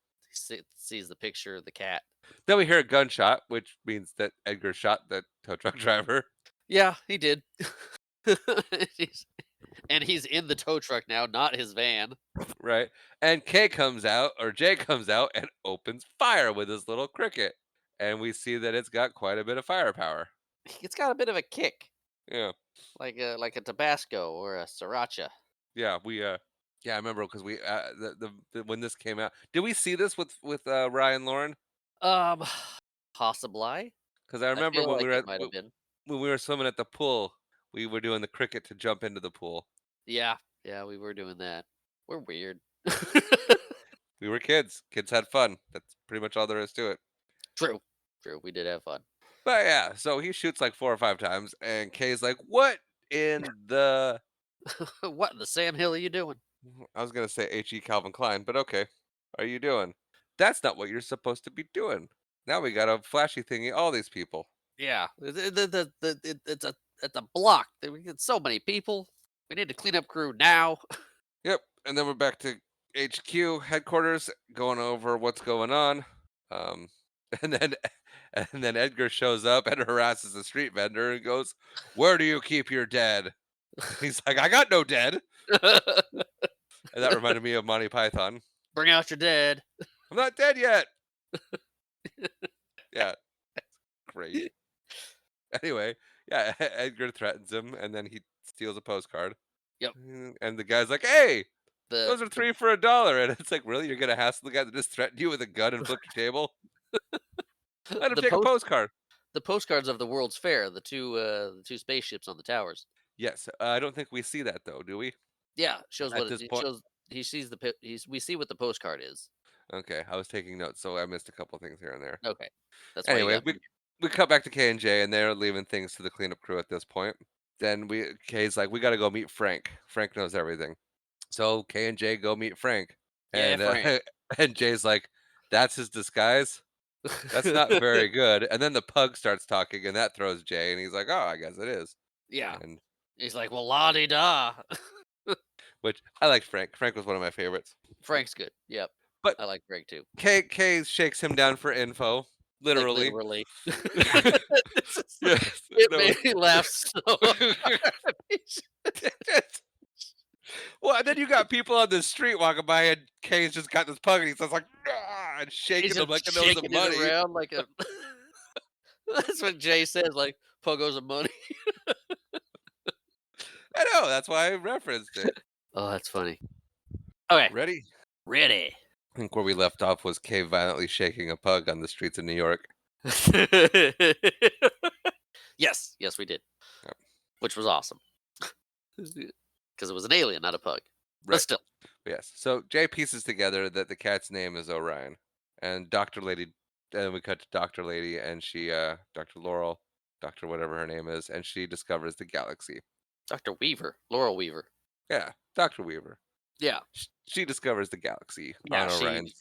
S2: sees the picture of the cat.
S1: Then we hear a gunshot, which means that Edgar shot the tow truck driver.
S2: Yeah, he did. He's- and he's in the tow truck now, not his van.
S1: Right. And Kay comes out, or Jay comes out and opens fire with his little cricket. And we see that it's got quite a bit of firepower.
S2: It's got a bit of a kick,
S1: Yeah.
S2: like a Tabasco or a Sriracha.
S1: Yeah, yeah, I remember because we when this came out. Did we see this with Ryan Lauren?
S2: Um, Possibly.
S1: Cuz I
S2: I
S1: remember
S2: feel like it might have been.
S1: when we were swimming at the pool, we were doing the cricket to jump into the pool.
S2: Yeah, yeah, we were doing that. We're weird.
S1: We were kids. Kids had fun. That's pretty much all there is to it.
S2: True, true. We did have fun.
S1: But yeah, so he shoots like 4 or 5 times and Kay's like, "What in the
S2: What in the Sam Hill are you doing?
S1: I was gonna say H.E. Calvin Klein, but okay. Are you doing? That's not what you're supposed to be doing. Now we got a flashy thingy, all these people.
S2: Yeah, it's a block. We get so many people. We need to clean up crew now.
S1: Yep. And then we're back to HQ headquarters, going over what's going on. Um, and then and then Edgar shows up and harasses the street vendor and goes, "Where do you keep your dead?" He's like, "I got no dead." And that reminded me of Monty Python.
S2: Bring out your dead.
S1: I'm not dead yet. Yeah, great. Anyway, yeah, Edgar threatens him, and then he steals a postcard.
S2: Yep.
S1: And the guy's like, "Hey,
S2: The
S1: those are 3 for $1." And it's like, really, you're gonna hassle the guy that just threatened you with a gun and flipped your table? Let him
S2: the
S1: take a
S2: post
S1: postcard.
S2: the postcards of the World's Fair, the two spaceships on the towers.
S1: Yes, I don't think we see that though, do we?
S2: Yeah, shows
S1: At
S2: what
S1: this
S2: it
S1: point,
S2: shows. He sees we see what the postcard is.
S1: okay, I was taking notes, so I missed a couple things here and there.
S2: Okay, that's why you
S1: Anyway,
S2: got
S1: we
S2: me.
S1: we cut back to K and J, and they're leaving things to the cleanup crew at this point. Then Kay's like, we got to go meet Frank. Frank knows everything. So K and J go meet Frank,
S2: Yeah,
S1: and
S2: Frank.
S1: and Jay's like, that's his disguise. That's not very good. And then the pug starts talking, and that throws Jay, and he's like, oh, I guess it is.
S2: Yeah,
S1: And
S2: he's like, well, la di da.
S1: which I liked Frank. Frank was one of my favorites.
S2: Frank's good. Yep,
S1: But
S2: I like Frank too.
S1: K shakes him down for info,
S2: Like
S1: literally.
S2: literally.
S1: Yes,
S2: It
S1: no.
S2: made me laugh so hard.
S1: Well, and then you got people on the street walking by, and Kay's just got this pug, and he's just like, and shaking
S2: He's
S1: them
S2: just
S1: like it knows the
S2: shaking
S1: money.
S2: it around like a. That's what Jay says, like "Pogo's of money."
S1: I know, that's why I referenced it.
S2: Oh, that's funny. Okay,
S1: Ready?
S2: ready.
S1: I think where we left off was Kay violently shaking a pug on the streets of New York.
S2: Yes, yes, we did,
S1: Yep.
S2: which was awesome because it was an alien, not a pug. But
S1: Right.
S2: still,
S1: Yes. So Jay pieces together that the cat's name is Orion. and Doctor Lady. Then we cut to Doctor Lady, and she, Doctor Laurel, Doctor whatever her name is, and she discovers the galaxy.
S2: Dr. Weaver, Laurel Weaver.
S1: Yeah, Doctor Weaver.
S2: Yeah.
S1: She discovers the galaxy
S2: Yeah,
S1: on Orion's.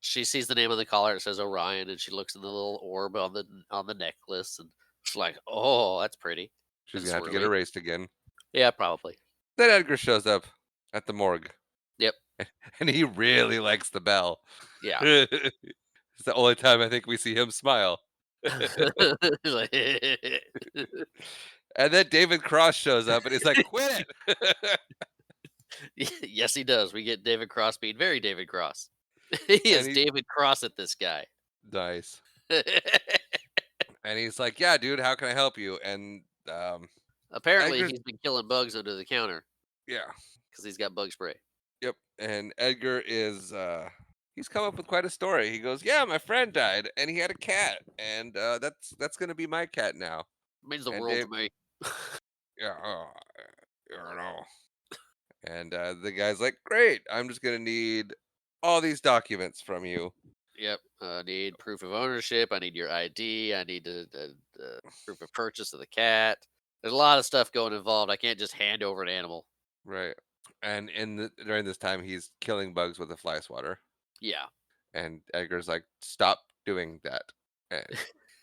S2: she sees the name on the collar, it says Orion, and she looks in the little orb on the necklace, and she's like, "Oh, that's pretty
S1: She's
S2: and
S1: gonna have to get
S2: swirly."
S1: erased again.
S2: Yeah, probably.
S1: Then Edgar shows up at the morgue,
S2: Yep.
S1: and he really likes the bell.
S2: Yeah.
S1: It's the only time I think we see him smile.
S2: He's like,
S1: And then David Cross shows up, and he's like, "Quit it!"
S2: yes, he does. We get David Cross being very David Cross. He
S1: and
S2: is
S1: he
S2: David Cross at this guy.
S1: nice. And he's like, "Yeah, dude, how can I help you?" And
S2: Apparently,
S1: Edgar's
S2: he's been killing bugs under the counter
S1: yeah,
S2: because he's got bug spray.
S1: yep. And Edgar is he's come up with quite a story. He goes, "Yeah, my friend died, and he had a cat, and that's gonna be my cat now."
S2: Means the
S1: And
S2: world
S1: Dave,
S2: to me.
S1: yeah, I don't know. And the guy's like, "Great, I'm just gonna need all these documents from you."
S2: Yep. I need proof of ownership. I need your ID. I need the proof of purchase of the cat. There's a lot of stuff going involved. I can't just hand over an animal.
S1: Right. And during this time, he's killing bugs with a fly swatter.
S2: Yeah.
S1: And Edgar's like, "Stop doing that." And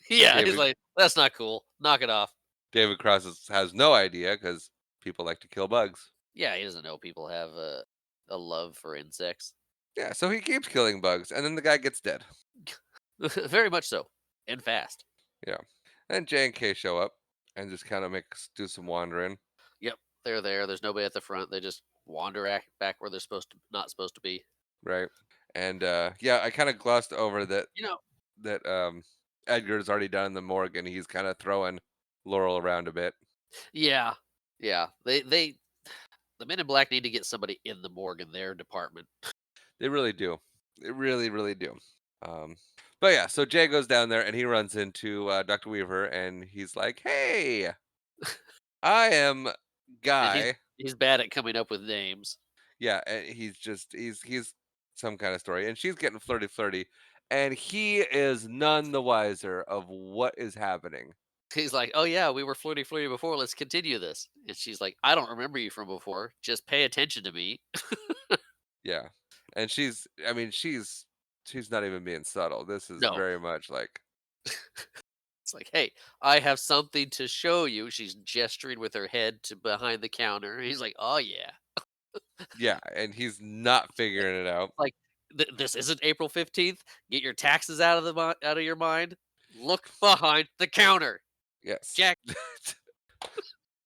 S2: Yeah. He's
S1: David
S2: like, that's not cool. Knock it off.
S1: David Cross has no idea because people like to kill bugs.
S2: Yeah. He doesn't know people have a love for insects.
S1: Yeah, so he keeps killing bugs, and then the guy gets dead.
S2: Very much so. And fast.
S1: Yeah. And J and K show up and just kind of do some wandering,
S2: Yep. They're there. There's nobody at the front. They just wander back where they're not supposed to be.
S1: right? And yeah, I kind of glossed over that
S2: You know,
S1: that Edgar's already done in the morgue, and he's kind of throwing Laurel around a bit.
S2: yeah. Yeah. The Men in Black need to get somebody in the morgue in their department.
S1: They really do. They really, really do. Um, but yeah, so Jay goes down there and he runs into Dr. Weaver, and he's like, "Hey, I am
S2: And
S1: Guy."
S2: he's bad at coming up with names.
S1: Yeah, and he's some kind of story, and she's getting flirty, and he is none the wiser of what is happening.
S2: He's like, "Oh yeah, we were flirty flirty before. Let's continue this." And she's like, "I don't remember you from before. Just pay attention to me."
S1: Yeah, and I mean, she's not even being subtle. This is
S2: No.
S1: very much like,
S2: It's like, "Hey, I have something to show you." She's gesturing with her head to behind the counter. He's like, "Oh yeah."
S1: yeah, and he's not figuring it out.
S2: Like, This isn't April 15th. Get your taxes out of out of your mind. Look behind the counter."
S1: Yes.
S2: Jack.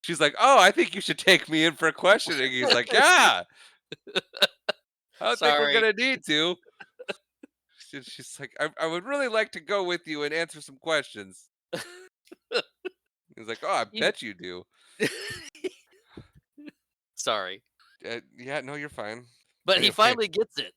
S1: She's like, "Oh, I think you should take me in for questioning." He's like, "Yeah, I don't think we're
S2: Sorry.
S1: gonna need to." She's like, I would really like to go with you and answer some questions." He's like, "Oh, I
S2: You
S1: bet you do."
S2: Sorry.
S1: Yeah, no, you're fine.
S2: But he
S1: Anyway,
S2: finally gets it.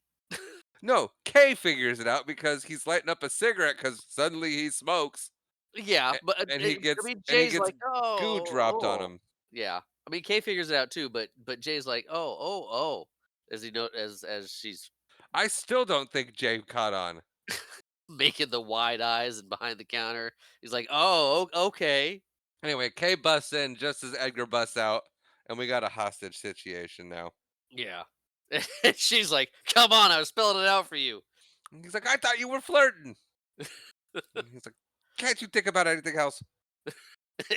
S1: no, Kay figures it out because he's lighting up a cigarette because suddenly he smokes,
S2: Yeah, but,
S1: and
S2: I mean,
S1: he
S2: Jay's
S1: gets
S2: like,
S1: goo
S2: "Oh,
S1: dropped on
S2: oh."
S1: him.
S2: Yeah. I mean, Kay figures it out too, but Jay's like, "Oh, oh, oh," as he know as she's
S1: I still don't think Jay caught on.
S2: making the wide eyes and behind the counter. He's like, "Oh, okay."
S1: Anyway, Kay busts in just as Edgar busts out, and we got a hostage situation now.
S2: Yeah. And she's like, "Come on, I was spelling it out for you."
S1: And he's like, "I thought you were flirting." And he's like, "Can't you think about anything else?"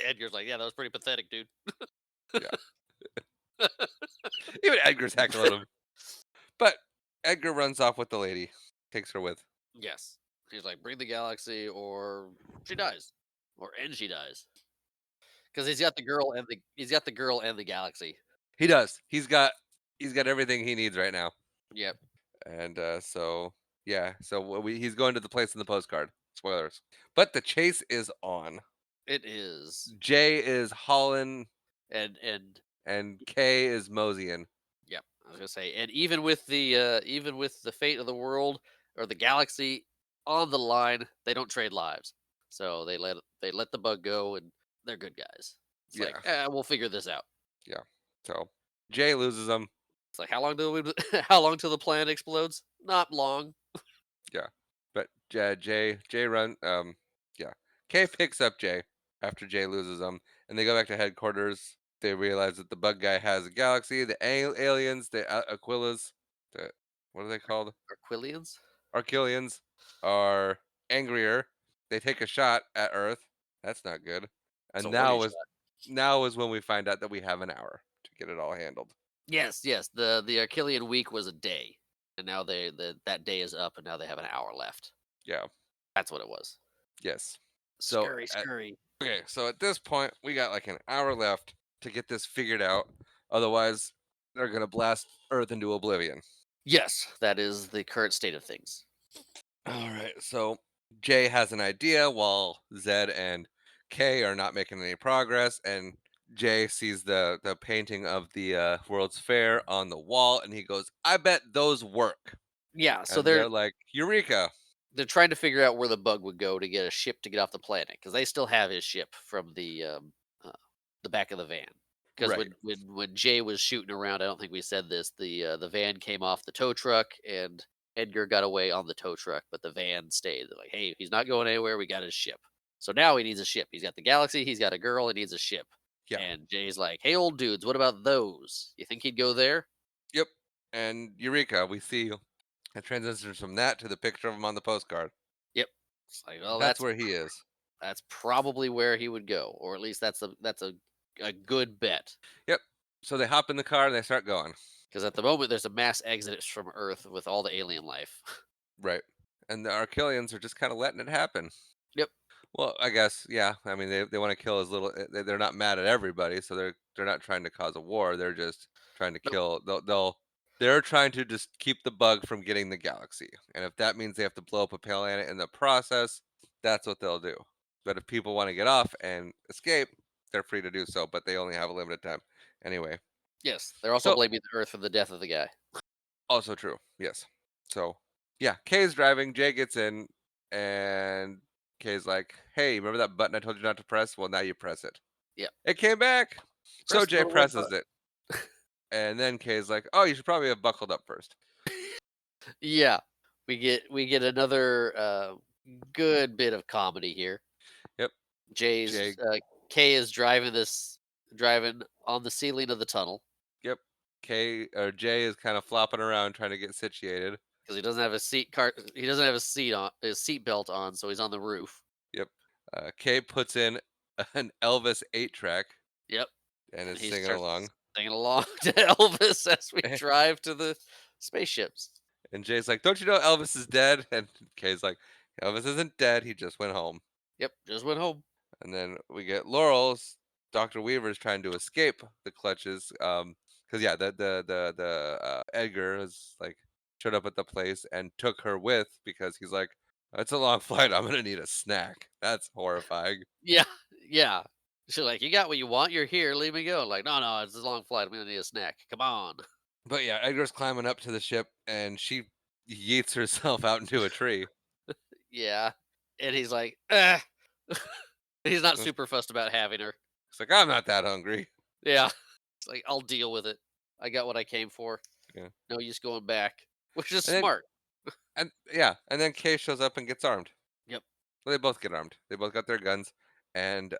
S2: Edgar's like, "Yeah, that was pretty pathetic, dude."
S1: Yeah. Even Edgar's heckling him. But Edgar runs off with the lady, takes her with.
S2: Yes. He's like, "Bring the galaxy or she dies." And she dies. Because he's got the girl and the galaxy.
S1: He does. He's got everything he needs right now.
S2: Yep.
S1: And so yeah, so he's going to the place in the postcard. Spoilers. But the chase is on.
S2: It is.
S1: Jay is hauling,
S2: And
S1: and Kay is moseying.
S2: yeah, I was gonna say, and even with the fate of the world or the galaxy on the line, they don't trade lives. So they let the bug go, and they're good guys. It's like,
S1: Yeah,
S2: we'll figure this out.
S1: yeah. So Jay loses him.
S2: It's like, how long how long till the planet explodes? Not long.
S1: Yeah, but Jay run yeah. Kay picks up Jay after Jay loses him, and they go back to headquarters. They realize that the bug guy has a galaxy. The aliens, the Aquilas, the what are they called?
S2: Aquilians?
S1: Archelians are angrier. They take a shot at Earth. That's not good.
S2: It's a
S1: And
S2: warning shot.
S1: now is when we find out that we have an hour to get it all handled.
S2: Yes, yes. The Achillean week was a day, and now that day is up, and now they have an hour left.
S1: Yeah.
S2: That's what it was.
S1: Yes. So
S2: Scurry, scurry.
S1: okay, so at this point, we got like an hour left to get this figured out. Otherwise, they're gonna blast Earth into oblivion.
S2: Yes, that is the current state of things.
S1: All right, so Jay has an idea while Zed and Kay are not making any progress, and Jay sees the painting of the World's Fair on the wall, and he goes, "I bet those work."
S2: Yeah, so
S1: And they're like, "Eureka!"
S2: they're trying to figure out where the bug would go to get a ship to get off the planet because they still have his ship from uh, the back of the van. Because
S1: Right.
S2: when Jay was shooting around, I don't think we said this. The van came off the tow truck, and Edgar got away on the tow truck, but the van stayed. They're like, "Hey, he's not going anywhere. We got his ship." So now he needs a ship. He's got the Galaxy. He's got a girl. He needs a ship.
S1: Yeah.
S2: And Jay's like, "Hey, old dudes, what about those? You think he'd go there?"
S1: Yep. And Eureka! We see it transitions from that to the picture of him on the postcard.
S2: Yep. It's like, well,
S1: That's where he is.
S2: that's probably where he would go, or at least that's a good bet.
S1: Yep. So they hop in the car and they start going.
S2: Because at the moment, there's a mass exodus from Earth with all the alien life.
S1: Right. And the Archelians are just kind of letting it happen.
S2: Yep.
S1: Well, I guess, yeah. I mean, they want to kill as little. They're not mad at everybody, so they're not trying to cause a war. They're just trying to
S2: Nope.
S1: kill. They're trying to just keep the bug from getting the galaxy. And if that means they have to blow up a planet in the process, that's what they'll do. But if people want to get off and escape, they're free to do so. But they only have a limited time. Anyway,
S2: Yes, they're also
S1: so
S2: blaming the Earth for the death of the guy.
S1: also true. Yes. So yeah, Kay's driving. Jay gets in, and Kay's like, "Hey, remember that button I told you not to press? Well, now you press it."
S2: Yep.
S1: It came back. So
S2: Press the
S1: Jay
S2: little red
S1: presses
S2: button.
S1: it, and then Kay's like, "Oh, you should probably have buckled up first."
S2: Yeah, we get another good bit of comedy here.
S1: Yep.
S2: Jay's
S1: Jay.
S2: Kay is driving on the ceiling of the tunnel
S1: Yep. Kay or Jay is kind of flopping around trying to get situated.
S2: because he doesn't have he doesn't have his seat belt on, so he's on the roof.
S1: Yep. Kay puts in an Elvis 8 track
S2: Yep.
S1: and
S2: And
S1: is
S2: he
S1: singing
S2: starts
S1: along.
S2: singing along to Elvis as we drive to the spaceships.
S1: And Jay's like, "Don't you know Elvis is dead?" And Kay's like, "Elvis isn't dead. He just went home."
S2: Yep, just went home.
S1: And then we get Laurel's Dr. Weaver's trying to escape the clutches. Because yeah, Edgar is like showed up at the place and took her with because he's like, "It's a long flight. I'm gonna need a snack." That's horrifying.
S2: Yeah, yeah. She's like, "You got what you want. You're here. Leave me go." Like, "No, no, it's a long flight. I'm gonna need a snack. Come on."
S1: But yeah, Edgar's climbing up to the ship and she yeets herself out into a tree.
S2: Yeah, and he's like, "Eh." He's not
S1: It's
S2: super fussed about having her.
S1: like, "I'm not that hungry."
S2: Yeah, it's like, "I'll deal with it. I got what I came for.
S1: Yeah.
S2: No use going back," which is
S1: And then
S2: smart.
S1: and then Kay shows up and gets armed.
S2: Yep,
S1: Well, they both get armed. They both got their guns, and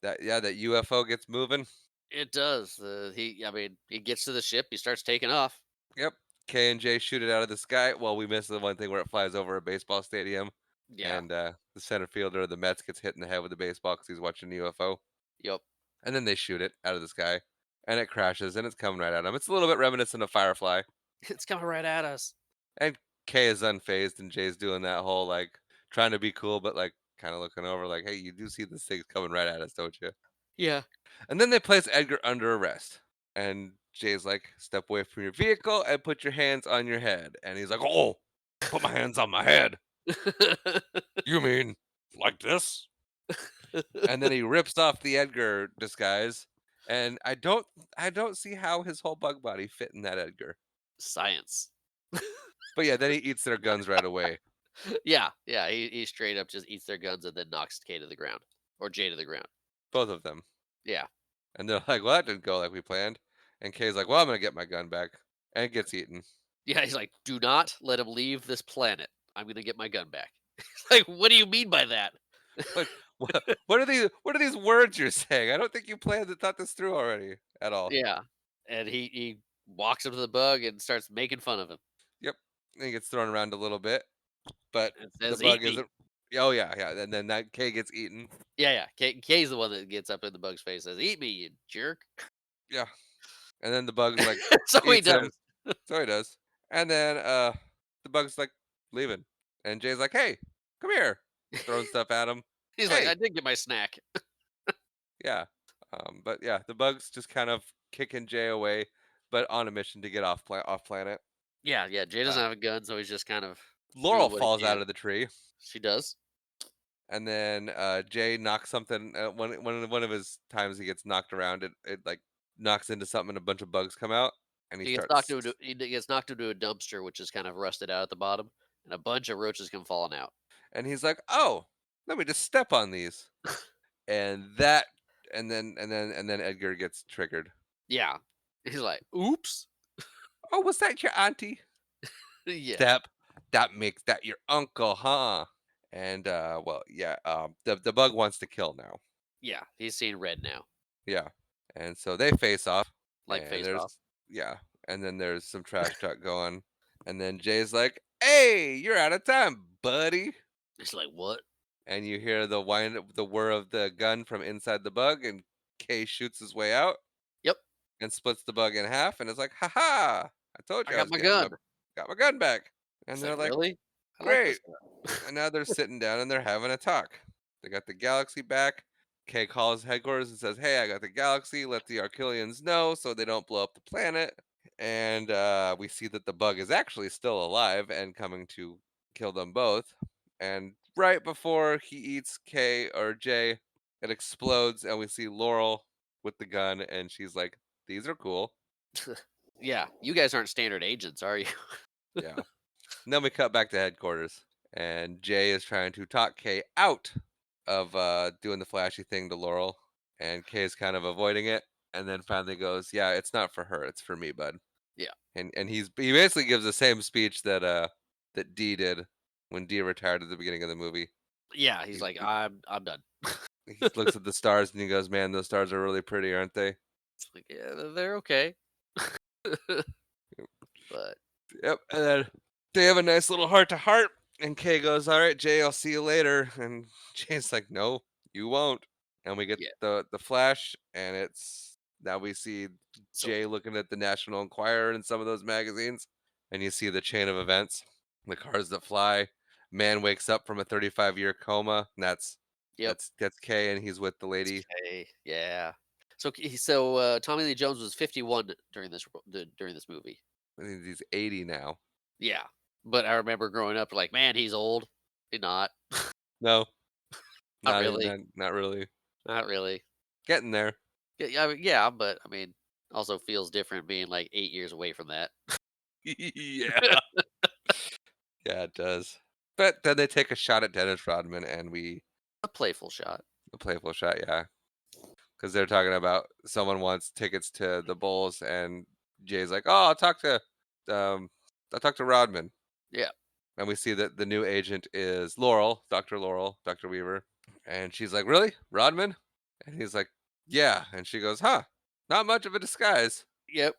S1: that UFO gets moving.
S2: it does. I mean, he gets to the ship. He starts taking off.
S1: Yep. K and J shoot it out of the sky. Well, we miss the one thing where it flies over a baseball stadium,
S2: Yeah.
S1: and the center fielder of the Mets gets hit in the head with a baseball because he's watching the UFO.
S2: Yep.
S1: And then they shoot it out of the sky, and it crashes, and it's coming right at him. It's a little bit reminiscent of Firefly.
S2: It's coming right at us.
S1: And K is unfazed, and Jay's doing that whole like trying to be cool, but like kind of looking over, like, "Hey, you do see this thing's coming right at us, don't you?"
S2: Yeah.
S1: And then they place Edgar under arrest. And Jay's like, "Step away from your vehicle and put your hands on your head." And he's like, "Oh, put my hands on my head. You mean like this?" And then he rips off the Edgar disguise. And I don't see how his whole bug body fit in that Edgar.
S2: Science.
S1: But yeah, then he eats their guns right away.
S2: Yeah, yeah. He straight up just eats their guns and then knocks K to the ground or Jay to the ground.
S1: Both of them.
S2: Yeah.
S1: And they're like, "Well, that didn't go like we planned." And Kay's like, "Well, I'm gonna get my gun back." And gets eaten.
S2: Yeah, he's like, "Do not let him leave this planet. I'm gonna get my gun back." Like, what do you mean by that?
S1: What what are these words you're saying? I don't think you planned and thought this through already at all.
S2: Yeah. And he walks up to the bug and starts making fun of him
S1: Yep. And he gets thrown around a little bit, but
S2: and
S1: the
S2: says, "Eat
S1: bug
S2: me."
S1: isn't. Oh yeah, yeah. And then that K gets eaten.
S2: Yeah, yeah. K's the one that gets up in the bug's face, says, "Eat me, you jerk."
S1: Yeah. And then the bug's like
S2: So he
S1: eats him.
S2: does.
S1: So he does. And then the bug's like leaving. And Jay's like, "Hey, come here." Throwing stuff at him.
S2: He's like,
S1: "Hey."
S2: "I did get my snack."
S1: Yeah. But yeah, the bug's just kind of kicking Jay away, but on a mission to get off planet.
S2: Yeah, yeah. Jay doesn't
S1: Uh,
S2: have a gun, so he's just kind of
S1: Laurel
S2: doing what he
S1: falls out
S2: can.
S1: of the tree,
S2: She does.
S1: and then Jay knocks something. One of his times he gets knocked around, it like knocks into something, and a bunch of bugs come out, and he starts.
S2: He gets knocked into a dumpster, which is kind of rusted out at the bottom, and a bunch of roaches come falling out.
S1: And he's like, "Oh, let me just step on these," and that, and then Edgar gets triggered.
S2: Yeah. He's like, "Oops."
S1: "Oh, was that your auntie?"
S2: Yeah.
S1: Step. That makes that your uncle, huh? And well, yeah. The bug wants to kill now.
S2: Yeah. He's seeing red now,
S1: Yeah, and so they face off,
S2: like
S1: and
S2: face off.
S1: yeah, and then there's some trash talk going, and then Jay's like, "Hey, you're out of time, buddy."
S2: It's like, "What?"
S1: And you hear the whir of the gun from inside the bug, and Kay shoots his way out
S2: Yep.
S1: and splits the bug in half, and it's like, "Ha ha! I told
S2: I
S1: you I
S2: got
S1: was
S2: my
S1: getting my
S2: gun.
S1: got my gun back." And
S2: It's
S1: they're
S2: like,
S1: like,
S2: "Really? I like this
S1: "Great."
S2: gun."
S1: And now they're sitting down and they're having a talk. They got the galaxy back. Kay calls headquarters and says, "Hey, I got the galaxy. Let the Arquillians know so they don't blow up the planet." And we see that the bug is actually still alive and coming to kill them both. And right before he eats Kay or Jay, it explodes, and we see Laurel with the gun, and she's like, "These are cool."
S2: Yeah. You guys aren't standard agents, are you?
S1: Yeah. And then we cut back to headquarters, and Jay is trying to talk Kay out of doing the flashy thing to Laurel, and Kay is kind of avoiding it, and then finally goes, "Yeah, it's not for her, it's for me, bud."
S2: Yeah.
S1: And he basically gives the same speech that that Dee did when Dee retired at the beginning of the movie.
S2: Yeah. He's
S1: He,
S2: like,
S1: he,
S2: "I'm done."
S1: he looks at the stars and he goes, "Man, those stars are really pretty, aren't they?"
S2: It's like, "Yeah, they're okay." But
S1: Yep. And then they have a nice little heart to heart, and Kay goes, "All right, Jay, I'll see you later." And Jay's like, "No, you won't." And we get
S2: yeah.
S1: the flash, and it's now we see
S2: So
S1: Jay looking at the National Enquirer and some of those magazines, and you see the chain of events, the cars that fly. Man wakes up from a 35-year coma, and
S2: yep.
S1: that's Kay, and he's with the
S2: It's
S1: lady.
S2: okay. Yeah. Tommy Lee Jones was 51 during this movie.
S1: I think he's 80 now.
S2: Yeah. But I remember growing up like, "Man, he's old." He's not.
S1: No,
S2: Not really.
S1: not really.
S2: Not really.
S1: Getting there.
S2: Yeah, yeah, I mean, yeah, but I mean, also feels different being like 8 years away from that.
S1: Yeah. Yeah, it does. But then they take a shot at Dennis Rodman, and we
S2: A playful shot.
S1: a playful shot, yeah, because they're talking about someone wants tickets to the Bulls, and Jay's like, "Oh, um, I'll talk to Rodman,"
S2: Yeah.
S1: and we see that the new agent is Laurel, Doctor Weaver, and she's like, "Really, Rodman?" And he's like, "Yeah," and she goes, "Huh, not much of a disguise."
S2: Yep.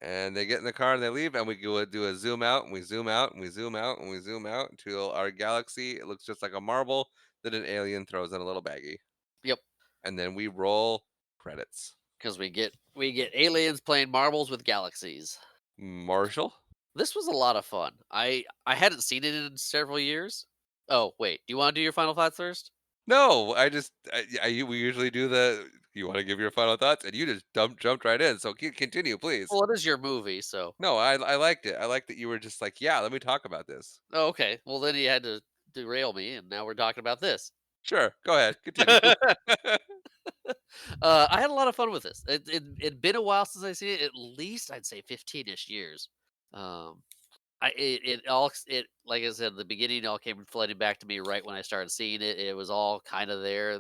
S1: And they get in the car and they leave, and we go do a zoom out, and we zoom out, and we zoom out, and we zoom out until our galaxy. It looks just like a marble that an alien throws in a little baggie,
S2: Yep.
S1: and then we roll credits.
S2: Because we get aliens playing marbles with galaxies.
S1: Marshall?
S2: This was a lot of fun. I hadn't seen it in several years. Oh, wait. Do you wanna do your final thoughts first?
S1: No, we usually do the. You want to give your final thoughts, and you just jumped right in. So continue, please.
S2: Well, it is your movie, so
S1: No, I liked it. I liked that you were just like, yeah, let me talk about this.
S2: oh, okay. Well, then you had to derail me, and now we're talking about this.
S1: Sure, go ahead, continue.
S2: I had a lot of fun with this. It'd been a while since I seen it. At least I'd say 15-ish years. Um, it like I said, the beginning all came flooding back to me right when I started seeing it. It was all kind of there.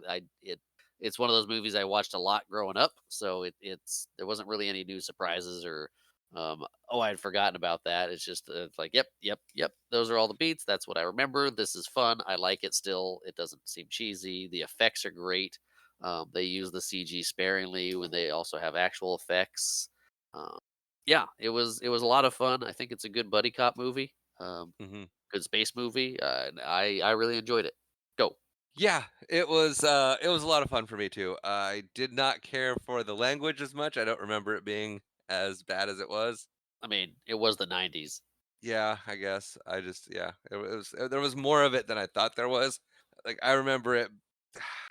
S2: It's one of those movies I watched a lot growing up, so it's there wasn't really any new surprises or Oh, I had forgotten about that. It's just it's like, yep, yep, yep. Those are all the beats. That's what I remember. This is fun. I like it still. It doesn't seem cheesy. The effects are great. They use the CG sparingly when they also have actual effects. Um, yeah, it was a lot of fun. I think it's a good buddy cop movie.
S1: Hmm.
S2: Good space movie. I really enjoyed it. Go.
S1: Yeah, it was a lot of fun for me too. I did not care for the language as much. I don't remember it being as bad as it was.
S2: I mean, it was the '90s.
S1: Yeah, I guess. I just yeah, there was more of it than I thought there was. Like I remember it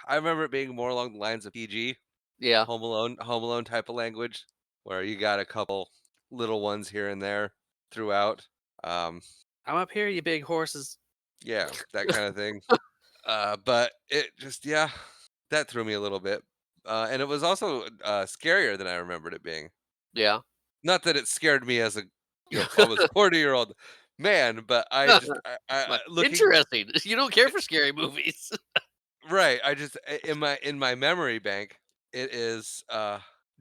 S1: I remember it being more along the lines of PG,
S2: Yeah,
S1: Home Alone type of language where you got a couple little ones here and there throughout. Um
S2: I'm up here, you big horses.
S1: yeah, that kind of thing. But it just yeah, that threw me a little bit. And it was also scarier than I remembered it being.
S2: Yeah.
S1: Not that it scared me as a almost 40-year-old man, but I just
S2: Like,
S1: looking
S2: interesting. You don't care for scary movies.
S1: right, in my memory bank, it is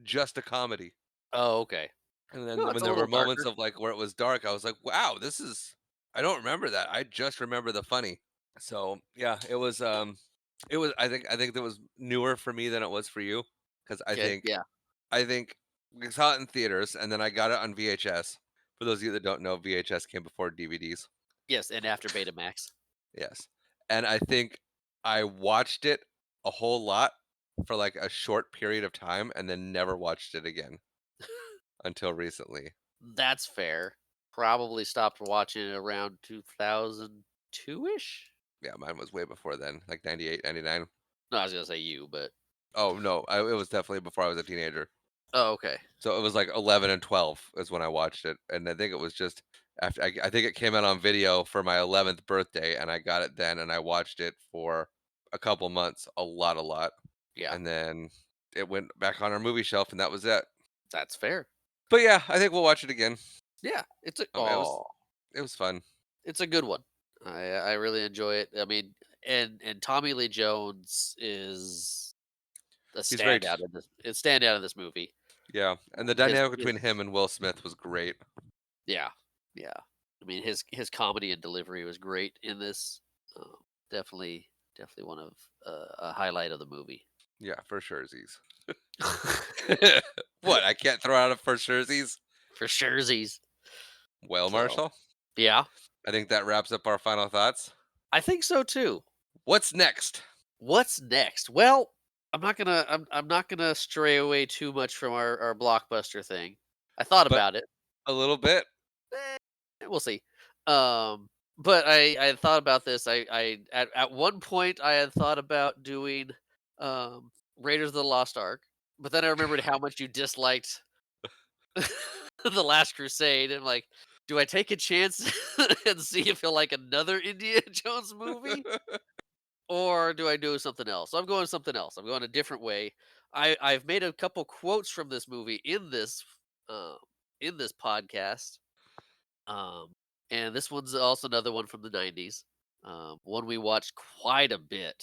S1: just a comedy.
S2: Oh, okay.
S1: And then
S2: No, it's
S1: when
S2: a
S1: there were
S2: little
S1: moments
S2: darker.
S1: of like where it was dark, I was like, "Wow, this is I don't remember that. I just remember the funny." So, yeah, it was I think that was newer for me than it was for you cuz
S2: Okay, yeah.
S1: I think we saw it in theaters and then I got it on VHS. For those of you that don't know, VHS came before DVDs.
S2: Yes, and after Betamax.
S1: Yes. And I think I watched it a whole lot for like a short period of time and then never watched it again until recently.
S2: That's fair. Probably stopped watching it around 2002-ish?
S1: Yeah, mine was way before then, like 98, 99.
S2: No, I was gonna say you, but
S1: Oh, no, it was definitely before I was a teenager.
S2: oh, okay.
S1: So it was like 11 and 12 is when I watched it. And I think it was just after I think it came out on video for my 11th birthday and I got it then and I watched it for a couple months, a lot.
S2: Yeah,
S1: And then it went back on our movie shelf and that was it.
S2: that's fair.
S1: But yeah, I think we'll watch it again.
S2: Yeah, it's a
S1: Oh, it was fun.
S2: it's a good one. I really enjoy it. I mean, and Tommy Lee Jones is a
S1: He's very
S2: standout in this. It's standout in this movie.
S1: yeah, and the
S2: His
S1: dynamic
S2: his
S1: between him and Will Smith was great.
S2: Yeah, yeah. I mean, his comedy and delivery was great in this. Um, definitely one of a highlight of the movie.
S1: Yeah, for sure, Z's. What? I can't throw out a for sure, Z's.
S2: For surezies.
S1: Well,
S2: So
S1: Marshall,
S2: yeah,
S1: I think that wraps up our final thoughts.
S2: I think so too.
S1: What's next?
S2: What's next? Well, I'm not gonna stray away too much from our blockbuster thing. I thought
S1: But
S2: about it.
S1: a little bit.
S2: We'll see. Um, but I had thought about this. At one point I had thought about doing Raiders of the Lost Ark, but then I remembered how much you disliked the Last Crusade, and like, do I take a chance and see if he'll like another Indiana Jones movie, or do I do something else? So I'm going something else. I'm going a different way. I've made a couple quotes from this movie um, in this podcast. Um, and this one's also another one from the '90s. One we watched quite a bit,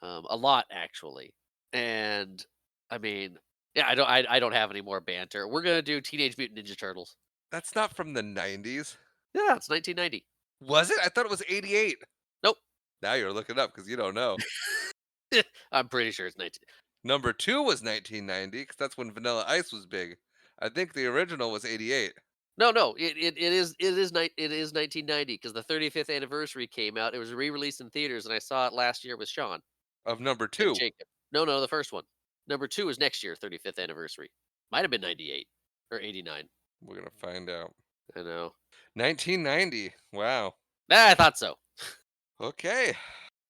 S2: a lot actually. And I mean, yeah, I don't have any more banter. We're gonna do Teenage Mutant Ninja Turtles.
S1: That's not from the 90s.
S2: Yeah, it's 1990.
S1: Was it? I thought it was 88.
S2: Nope.
S1: Now you're looking up because you don't know.
S2: I'm pretty sure it's 19.
S1: Number two was 1990 because that's when Vanilla Ice was big. I think the original was 88
S2: No, no, it is 1990 because the 35th anniversary came out. It was re-released in theaters, and I saw it last year with Sean
S1: of number
S2: and
S1: two.
S2: Jacob. No, no, the first one. Number two is next year, 35th anniversary. Might have been 98 or 89.
S1: We're going to find out.
S2: I know.
S1: 1990. Wow.
S2: Ah, I thought so.
S1: Okay.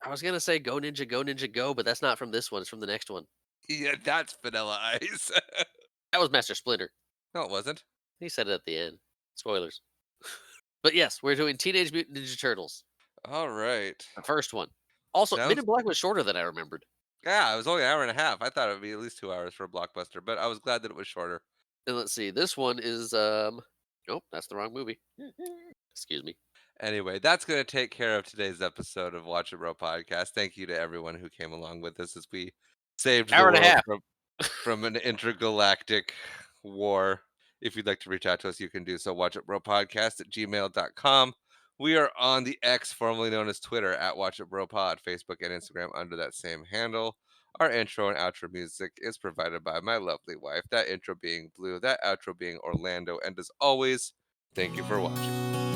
S2: I was gonna say Go Ninja Go, but that's not from this one. It's from the next one.
S1: Yeah, that's Vanilla Ice.
S2: That was Master Splinter.
S1: No, it wasn't.
S2: He said it at the end. Spoilers. But yes, we're doing Teenage Mutant Ninja Turtles,
S1: All right.
S2: the first one. Also, Men
S1: Sounds.
S2: in Black was shorter than I remembered.
S1: Yeah, it was only an hour and a half. I thought it would be at least 2 hours for a blockbuster, but I was glad that it was shorter.
S2: And let's see, this one is nope, that's the wrong movie. Excuse me.
S1: Anyway, that's going to take care of today's episode of Watch It Bro podcast. Thank you to everyone who came along with us as we saved the
S2: Hour and a
S1: world
S2: half.
S1: from an intergalactic war. If you'd like to reach out to us, you can do so. Watch it bro podcast at gmail.com. We are on the X, formerly known as Twitter, at Watch It Bro Pod, Facebook and Instagram under that same handle. Our intro and outro music is provided by my lovely wife. That intro being Blue, that outro being Orlando. And as always, thank you for watching.